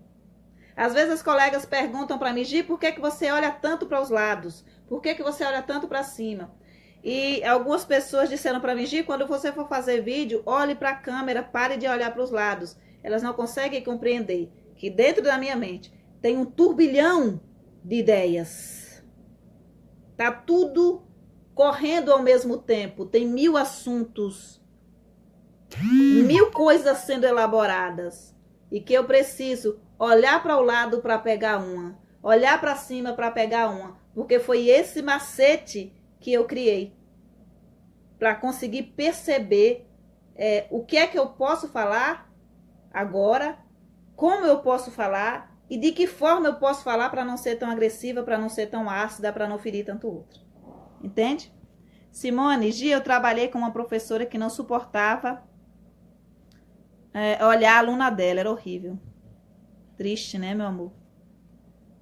Às vezes as colegas perguntam para mim: Gi, por que você olha tanto para os lados? Por que você olha tanto para cima? E algumas pessoas disseram para mim: Gi, quando você for fazer vídeo, olhe para a câmera, pare de olhar para os lados. Elas não conseguem compreender que dentro da minha mente tem um turbilhão de ideias. Tá tudo correndo ao mesmo tempo. Tem 1000 assuntos, 1000 coisas sendo elaboradas. E que eu preciso olhar para o lado para pegar uma, olhar para cima para pegar uma, porque foi esse macete que eu criei para conseguir perceber o que é que eu posso falar agora, como eu posso falar e de que forma eu posso falar para não ser tão agressiva, para não ser tão ácida, para não ferir tanto outro. Entende? Simone, Gi, eu trabalhei com uma professora que não suportava olhar a aluna dela, era horrível. Triste, né, meu amor?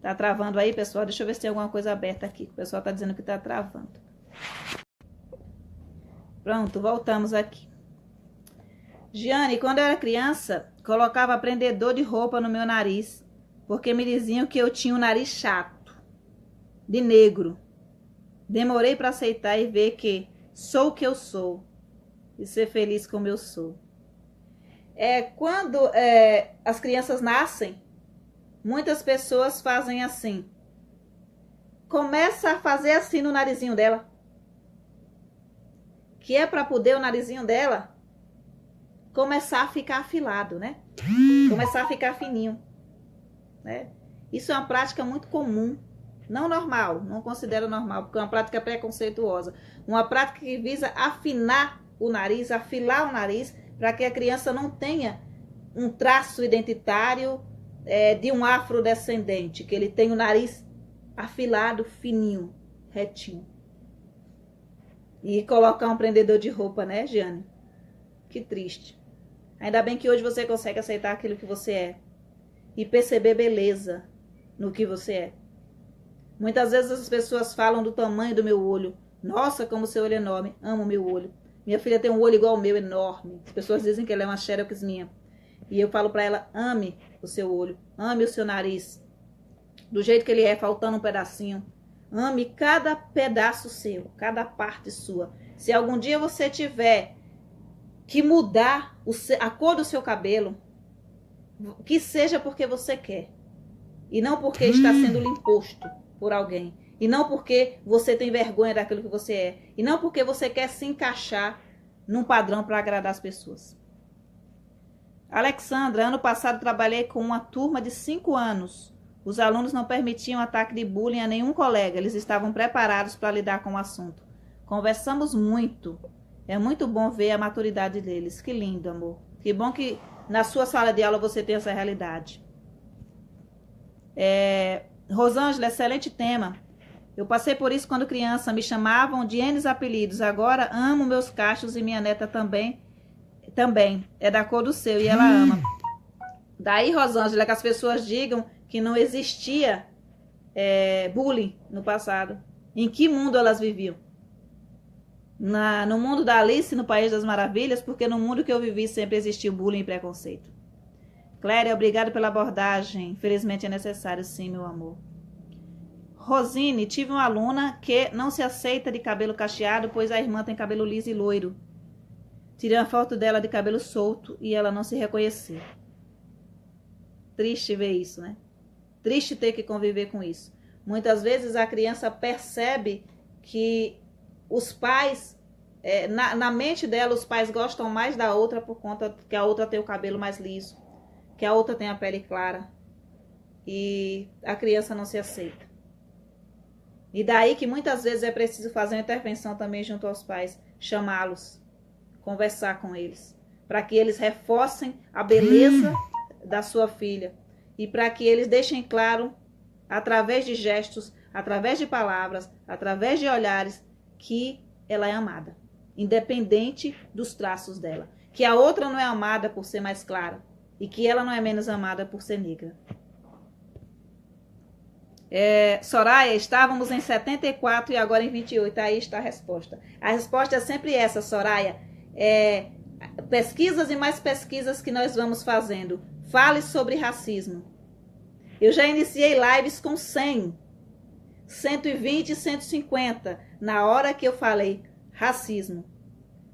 Tá travando aí, pessoal? Deixa eu ver se tem alguma coisa aberta aqui. O pessoal tá dizendo que tá travando. Pronto, voltamos aqui. Giane, quando eu era criança, colocava prendedor de roupa no meu nariz, porque me diziam que eu tinha um nariz chato, de negro. Demorei para aceitar e ver que sou o que eu sou e ser feliz como eu sou. Quando as crianças nascem, muitas pessoas fazem assim. Começa a fazer assim no narizinho dela. Que é para poder o narizinho dela começar a ficar afilado, né? Começar a ficar fininho, né? Isso é uma prática muito comum. Não normal, não considero normal, porque é uma prática preconceituosa. Uma prática que visa afinar o nariz, afilar o nariz, para que a criança não tenha um traço identitário de um afrodescendente, que ele tenha o nariz afilado, fininho, retinho. E colocar um prendedor de roupa, né, Giane? Que triste. Ainda bem que hoje você consegue aceitar aquilo que você é e perceber beleza no que você é. Muitas vezes as pessoas falam do tamanho do meu olho. Nossa, como seu olho é enorme. Amo meu olho. Minha filha tem um olho igual ao meu, enorme. As pessoas dizem que ela é uma xerox minha. E eu falo para ela: ame o seu olho, ame o seu nariz. do jeito que ele é, faltando um pedacinho. Ame cada pedaço seu, cada parte sua. Se algum dia você tiver que mudar a cor do seu cabelo, que seja porque você quer. E não porque está sendo lhe imposto por alguém. E não porque você tem vergonha daquilo que você é. E não porque você quer se encaixar num padrão para agradar as pessoas. Alexandra, ano passado trabalhei com uma turma de 5 anos. Os alunos não permitiam ataque de bullying a nenhum colega. Eles estavam preparados para lidar com o assunto. Conversamos muito. É muito bom ver a maturidade deles. Que lindo, amor. Que bom que na sua sala de aula você tem essa realidade. Rosângela, excelente tema. Eu passei por isso quando criança. Me chamavam de N apelidos. Agora amo meus cachos e minha neta também é da cor do seu e ela ama. Daí, Rosângela, que as pessoas digam que não existia bullying no passado. Em que mundo elas viviam? No mundo da Alice, no País das Maravilhas, porque no mundo que eu vivi sempre existiu bullying e preconceito. Cléria, obrigado pela abordagem. Infelizmente é necessário, sim, meu amor. Rosine, tive uma aluna que não se aceita de cabelo cacheado, pois a irmã tem cabelo liso e loiro. Tirei uma foto dela de cabelo solto e ela não se reconheceu. Triste ver isso, né? Triste ter que conviver com isso. Muitas vezes a criança percebe que os pais, na mente dela, os pais gostam mais da outra por conta que a outra tem o cabelo mais liso, que a outra tem a pele clara. E a criança não se aceita. E daí que muitas vezes é preciso fazer uma intervenção também junto aos pais, chamá-los, conversar com eles, para que eles reforcem a beleza da sua filha e para que eles deixem claro, através de gestos, através de palavras, através de olhares, que ela é amada, independente dos traços dela, que a outra não é amada por ser mais clara e que ela não é menos amada por ser negra. Soraya, estávamos em 74 e agora em 28. Aí está a resposta. A resposta é sempre essa, Soraya. Pesquisas e mais pesquisas que nós vamos fazendo. Fale sobre racismo. Eu já iniciei lives com 100, 120 e 150. Na hora que eu falei racismo,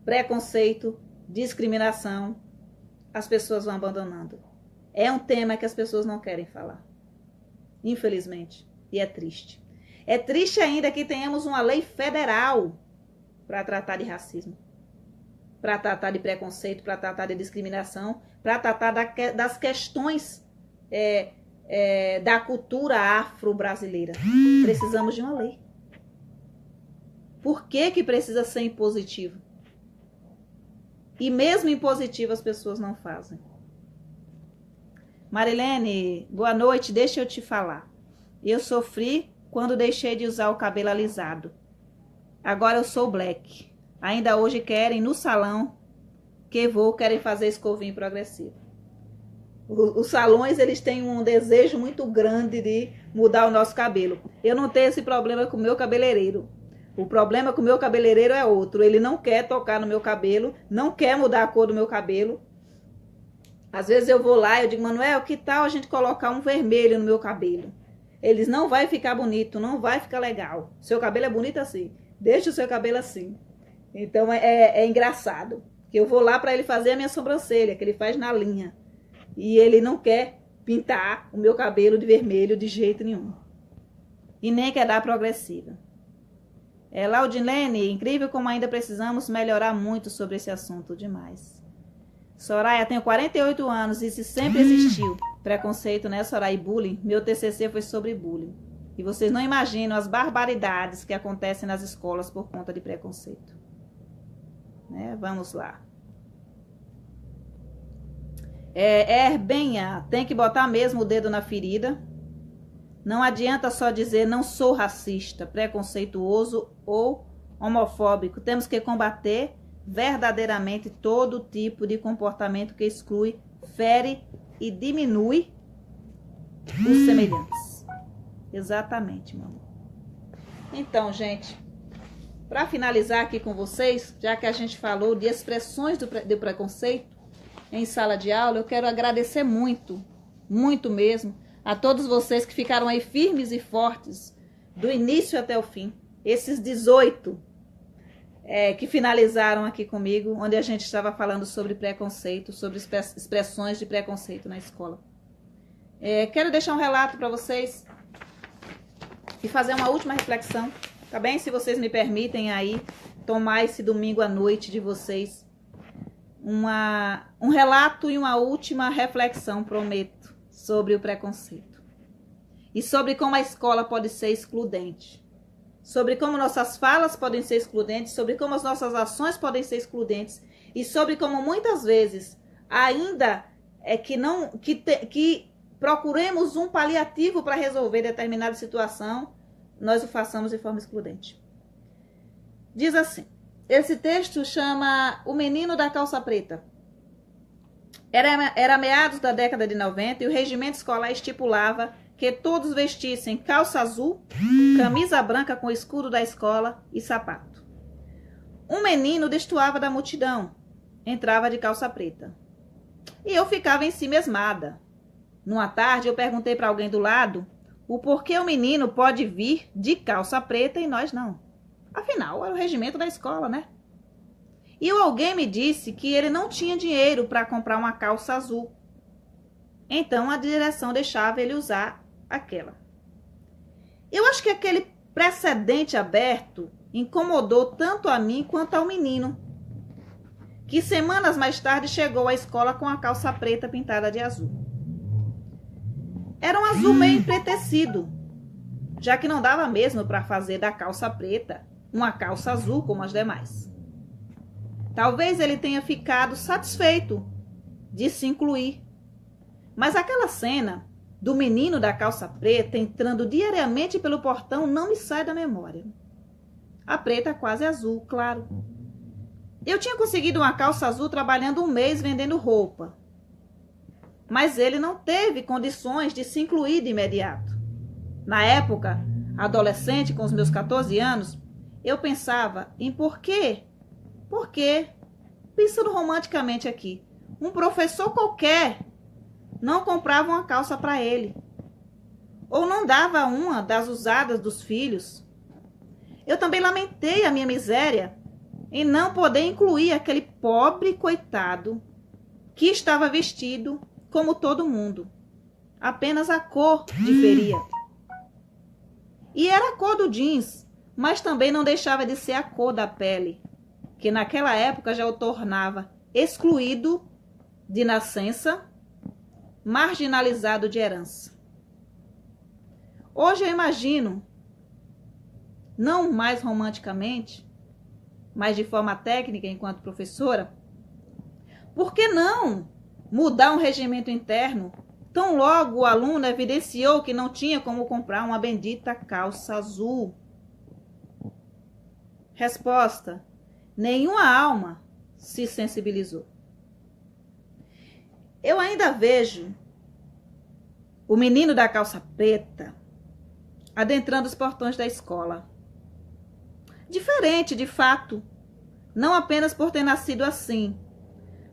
preconceito, discriminação, as pessoas vão abandonando. É um tema que as pessoas não querem falar. Infelizmente. E é triste. É triste ainda que tenhamos uma lei federal para tratar de racismo, para tratar de preconceito, para tratar de discriminação, para tratar das questões da cultura afro-brasileira. Precisamos de uma lei. Por que precisa ser impositivo? E mesmo impositivo as pessoas não fazem. Marilene, boa noite, deixa eu te falar. Eu sofri quando deixei de usar o cabelo alisado. Agora eu sou black. Ainda hoje querem, no salão que vou, querem fazer escovinho progressivo. Os salões, eles têm um desejo muito grande de mudar o nosso cabelo. Eu não tenho esse problema com o meu cabeleireiro. O problema com o meu cabeleireiro é outro. Ele não quer tocar no meu cabelo, não quer mudar a cor do meu cabelo. Às vezes eu vou lá e eu digo, Manuel, que tal a gente colocar um vermelho no meu cabelo? Eles não vai ficar bonito, não vai ficar legal. Seu cabelo é bonito assim. Deixa o seu cabelo assim. Então é engraçado. Que eu vou lá para ele fazer a minha sobrancelha, que ele faz na linha. E ele não quer pintar o meu cabelo de vermelho de jeito nenhum. E nem quer dar progressiva. Laudilene, incrível como ainda precisamos melhorar muito sobre esse assunto. Demais. Soraya, tenho 48 anos e isso sempre existiu. Preconceito, né, Soraya? E bullying. Meu TCC foi sobre bullying. E vocês não imaginam as barbaridades que acontecem nas escolas por conta de preconceito. Né? Vamos lá. Erbenha, tem que botar mesmo o dedo na ferida. Não adianta só dizer não sou racista, preconceituoso ou homofóbico. Temos que combater verdadeiramente todo tipo de comportamento que exclui, fere e diminui os semelhantes. Exatamente, meu amor. Então, gente, para finalizar aqui com vocês, já que a gente falou de expressões do preconceito em sala de aula, eu quero agradecer muito, muito mesmo, a todos vocês que ficaram aí firmes e fortes, do início até o fim. Esses 18 que finalizaram aqui comigo, onde a gente estava falando sobre preconceito, sobre expressões de preconceito na escola. Quero deixar um relato para vocês e fazer uma última reflexão, tá bem? Se vocês me permitem aí, tomar esse domingo à noite de vocês, um relato e uma última reflexão, prometo, sobre o preconceito. E sobre como a escola pode ser excludente. Sobre como nossas falas podem ser excludentes, sobre como as nossas ações podem ser excludentes e sobre como muitas vezes, ainda que procuremos um paliativo para resolver determinada situação, nós o façamos de forma excludente. Diz assim, esse texto chama O Menino da Calça Preta. Era meados da década de 90 e o regimento escolar estipulava que todos vestissem calça azul, camisa branca com o escudo da escola e sapato. Um menino destoava da multidão, entrava de calça preta. E eu ficava em si mesmada. Numa tarde eu perguntei para alguém do lado o porquê o menino pode vir de calça preta e nós não. Afinal, era o regimento da escola, né? E alguém me disse que ele não tinha dinheiro para comprar uma calça azul. Então a direção deixava ele usar aquela. Eu acho que aquele precedente aberto incomodou tanto a mim quanto ao menino, que semanas mais tarde chegou à escola com a calça preta pintada de azul. Era um azul meio empretecido, já que não dava mesmo para fazer da calça preta uma calça azul como as demais. Talvez ele tenha ficado satisfeito de se incluir, mas aquela cena do menino da calça preta entrando diariamente pelo portão não me sai da memória. A preta quase azul, claro. Eu tinha conseguido uma calça azul trabalhando um mês vendendo roupa. Mas ele não teve condições de se incluir de imediato. Na época, adolescente, com os meus 14 anos, eu pensava em por quê? Porque, pensando romanticamente aqui, um professor qualquer não comprava uma calça para ele. Ou não dava uma das usadas dos filhos. Eu também lamentei a minha miséria em não poder incluir aquele pobre coitado que estava vestido como todo mundo. Apenas a cor diferia. E era a cor do jeans, mas também não deixava de ser a cor da pele, que naquela época já o tornava excluído de nascença, marginalizado de herança. Hoje eu imagino, não mais romanticamente, mas de forma técnica enquanto professora, por que não mudar um regimento interno tão logo o aluno evidenciou que não tinha como comprar uma bendita calça azul? Resposta: nenhuma alma se sensibilizou. Eu ainda vejo o menino da calça preta adentrando os portões da escola. Diferente, de fato, não apenas por ter nascido assim,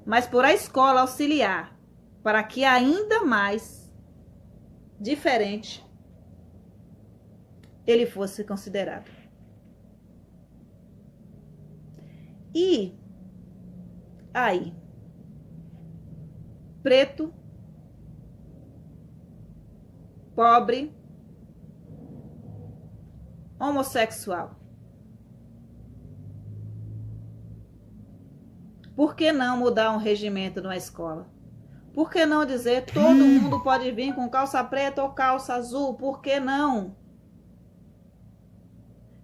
mas por a escola auxiliar para que ainda mais diferente ele fosse considerado. E aí, preto, pobre, homossexual. Por que não mudar um regimento numa escola? Por que não dizer todo mundo pode vir com calça preta ou calça azul? Por que não?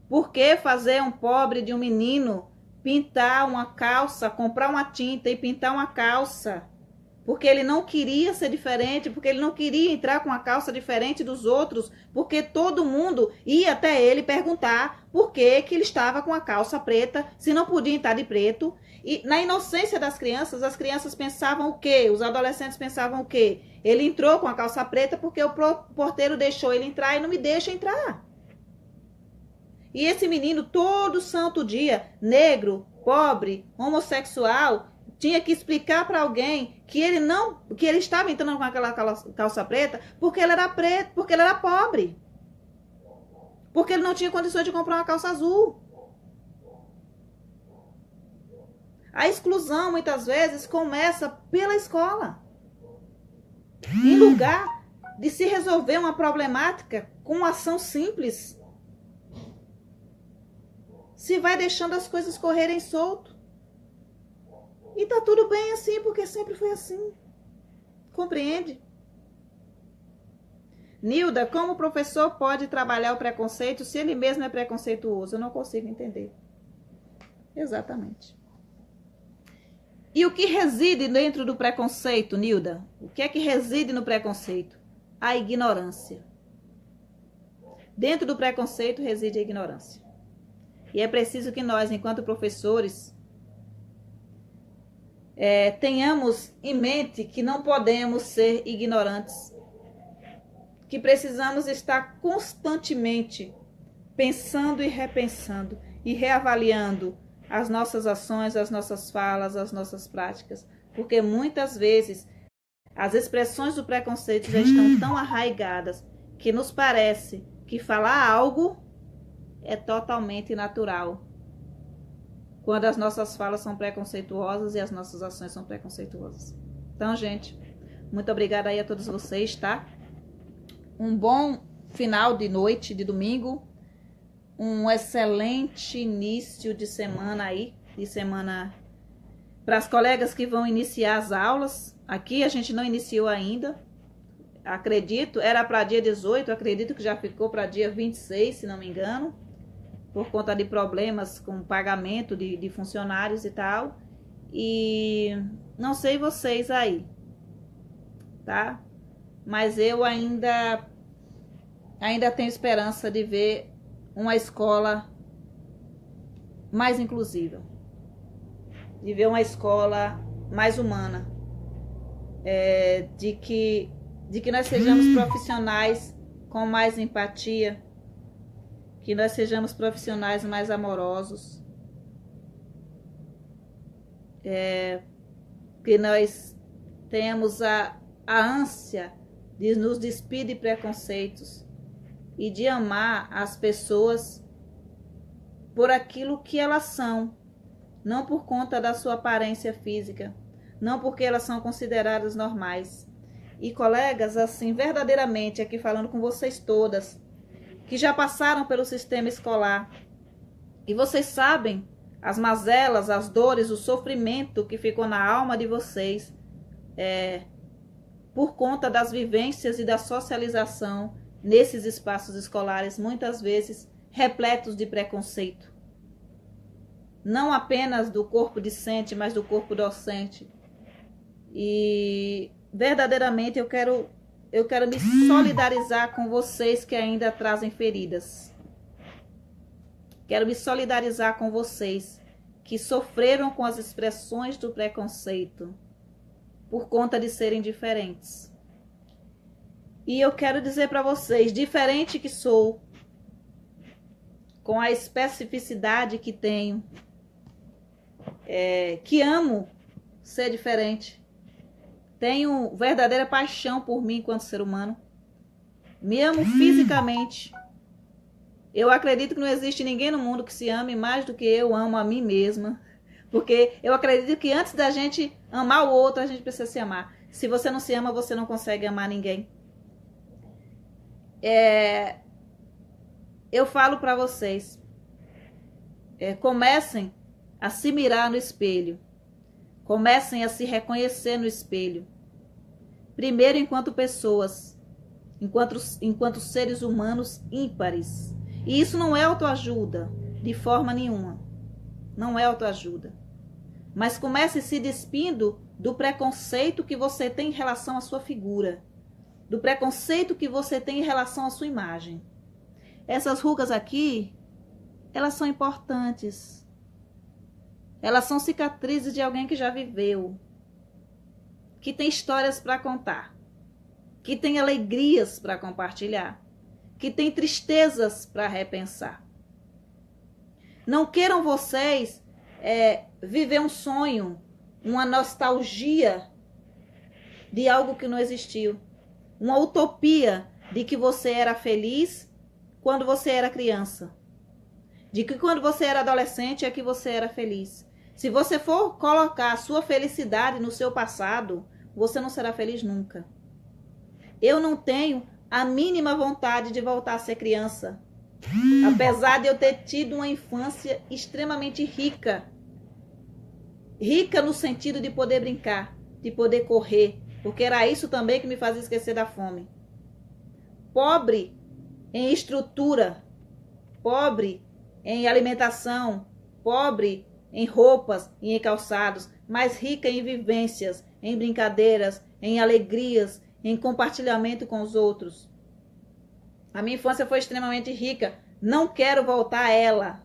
Por que fazer um pobre de um menino pintar uma calça, comprar uma tinta e pintar uma calça? Porque ele não queria ser diferente, porque ele não queria entrar com uma calça diferente dos outros, porque todo mundo ia até ele perguntar por que que ele estava com a calça preta, se não podia entrar de preto. E na inocência das crianças, as crianças pensavam o quê? Os adolescentes pensavam o quê? Ele entrou com a calça preta porque o porteiro deixou ele entrar e não me deixa entrar. E esse menino, todo santo dia, negro, pobre, homossexual, tinha que explicar para alguém que ele estava entrando com aquela calça preta porque ele era preto, porque ele era pobre. Porque ele não tinha condições de comprar uma calça azul. A exclusão, muitas vezes, começa pela escola. Em lugar de se resolver uma problemática com uma ação simples, se vai deixando as coisas correrem solto. E tá tudo bem assim, porque sempre foi assim. Compreende? Nilda, como o professor pode trabalhar o preconceito se ele mesmo é preconceituoso? Eu não consigo entender. Exatamente. E o que reside dentro do preconceito, Nilda? O que é que reside no preconceito? A ignorância. Dentro do preconceito reside a ignorância. E é preciso que nós, enquanto professores, tenhamos em mente que não podemos ser ignorantes. Que precisamos estar constantemente pensando e repensando e reavaliando as nossas ações, as nossas falas, as nossas práticas. Porque muitas vezes as expressões do preconceito já estão tão arraigadas que nos parece que falar algo é totalmente natural. Quando as nossas falas são preconceituosas e as nossas ações são preconceituosas. Então, gente, muito obrigada aí a todos vocês, tá? Um bom final de noite, de domingo. Um excelente início de semana aí, para as colegas que vão iniciar as aulas. Aqui a gente não iniciou ainda, acredito, era para dia 18, acredito que já ficou para dia 26, se não me engano, por conta de problemas com pagamento de funcionários e tal. E não sei vocês aí, tá? Mas eu ainda tenho esperança de ver uma escola mais inclusiva, de ver uma escola mais humana, de que nós sejamos profissionais com mais empatia, que nós sejamos profissionais mais amorosos, que nós tenhamos a ânsia de nos despir de preconceitos e de amar as pessoas por aquilo que elas são, não por conta da sua aparência física, não porque elas são consideradas normais. E colegas, assim, verdadeiramente, aqui falando com vocês todas, que já passaram pelo sistema escolar, e vocês sabem as mazelas, as dores, o sofrimento que ficou na alma de vocês, por conta das vivências e da socialização nesses espaços escolares, muitas vezes repletos de preconceito. Não apenas do corpo discente, mas do corpo docente. E verdadeiramente eu quero me solidarizar com vocês que ainda trazem feridas. Quero me solidarizar com vocês que sofreram com as expressões do preconceito por conta de serem diferentes. E eu quero dizer para vocês, diferente que sou, com a especificidade que tenho, que amo ser diferente, tenho verdadeira paixão por mim enquanto ser humano, me amo fisicamente. Eu acredito que não existe ninguém no mundo que se ame mais do que eu amo a mim mesma, porque eu acredito que antes da gente amar o outro, a gente precisa se amar. Se você não se ama, você não consegue amar ninguém. Eu falo para vocês, comecem a se mirar no espelho, comecem a se reconhecer no espelho, primeiro enquanto pessoas, enquanto seres humanos ímpares. E isso não é autoajuda, de forma nenhuma, não é autoajuda. Mas comece se despindo do preconceito que você tem em relação à sua figura, do preconceito que você tem em relação à sua imagem. Essas rugas aqui, elas são importantes. Elas são cicatrizes de alguém que já viveu, que tem histórias para contar, que tem alegrias para compartilhar, que tem tristezas para repensar. Não queiram vocês viver um sonho uma nostalgia de algo que não existiu, uma utopia de que você era feliz quando você era criança, de que quando você era adolescente é que você era feliz. Se você for colocar a sua felicidade no seu passado, você não será feliz nunca. Eu não tenho a mínima vontade de voltar a ser criança, apesar de eu ter tido uma infância extremamente rica. Rica no sentido de poder brincar, de poder correr, porque era isso também que me fazia esquecer da fome. Pobre em estrutura, pobre em alimentação, pobre em roupas e em calçados, mas rica em vivências, em brincadeiras, em alegrias, em compartilhamento com os outros. A minha infância foi extremamente rica. Não quero voltar a ela.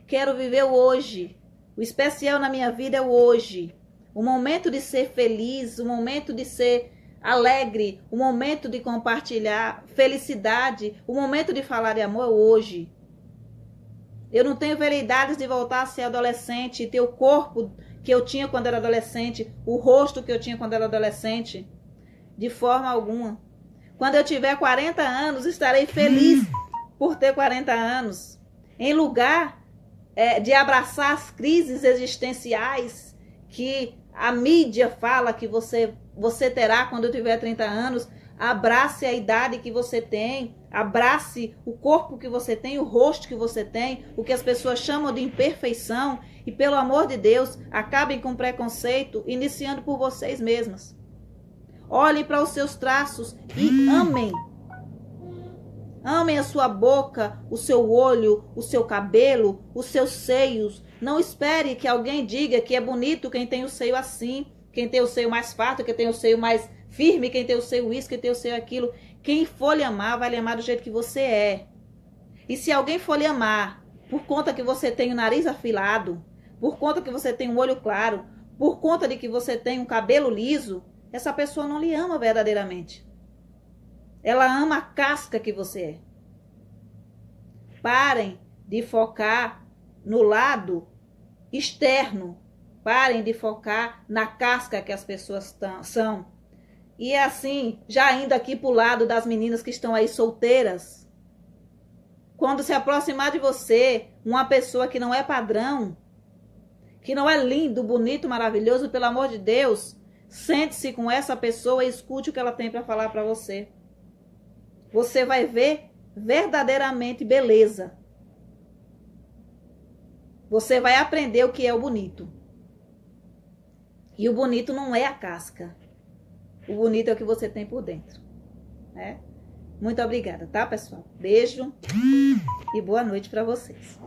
Quero viver o hoje. O especial na minha vida é o hoje. O momento de ser feliz, o momento de ser alegre, o momento de compartilhar felicidade, o momento de falar de amor é hoje. Eu não tenho veleidades de voltar a ser adolescente e ter o corpo que eu tinha quando era adolescente, o rosto que eu tinha quando era adolescente, de forma alguma. Quando eu tiver 40 anos, estarei feliz por ter 40 anos. Em lugar de abraçar as crises existenciais que a mídia fala que você terá quando eu tiver 30 anos, abrace a idade que você tem, abrace o corpo que você tem, o rosto que você tem, o que as pessoas chamam de imperfeição, e pelo amor de Deus, acabem com preconceito, iniciando por vocês mesmas. Olhem para os seus traços e amem. Amem a sua boca, o seu olho, o seu cabelo, os seus seios. Não espere que alguém diga que é bonito quem tem o seio assim, quem tem o seio mais farto, quem tem o seio mais firme, quem tem o seio isso, quem tem o seio aquilo. Quem for lhe amar, vai lhe amar do jeito que você é. E se alguém for lhe amar por conta que você tem o nariz afilado, por conta que você tem um olho claro, por conta de que você tem um cabelo liso, essa pessoa não lhe ama verdadeiramente. Ela ama a casca que você é. Parem de focar no lado externo. Parem de focar na casca que as pessoas são. E é assim, já indo aqui para o lado das meninas que estão aí solteiras. Quando se aproximar de você, uma pessoa que não é padrão, que não é lindo, bonito, maravilhoso, pelo amor de Deus, sente-se com essa pessoa e escute o que ela tem para falar para você. Você vai ver verdadeiramente beleza. Você vai aprender o que é o bonito. E o bonito não é a casca. O bonito é o que você tem por dentro. Né? Muito obrigada, tá, pessoal? Beijo e boa noite para vocês.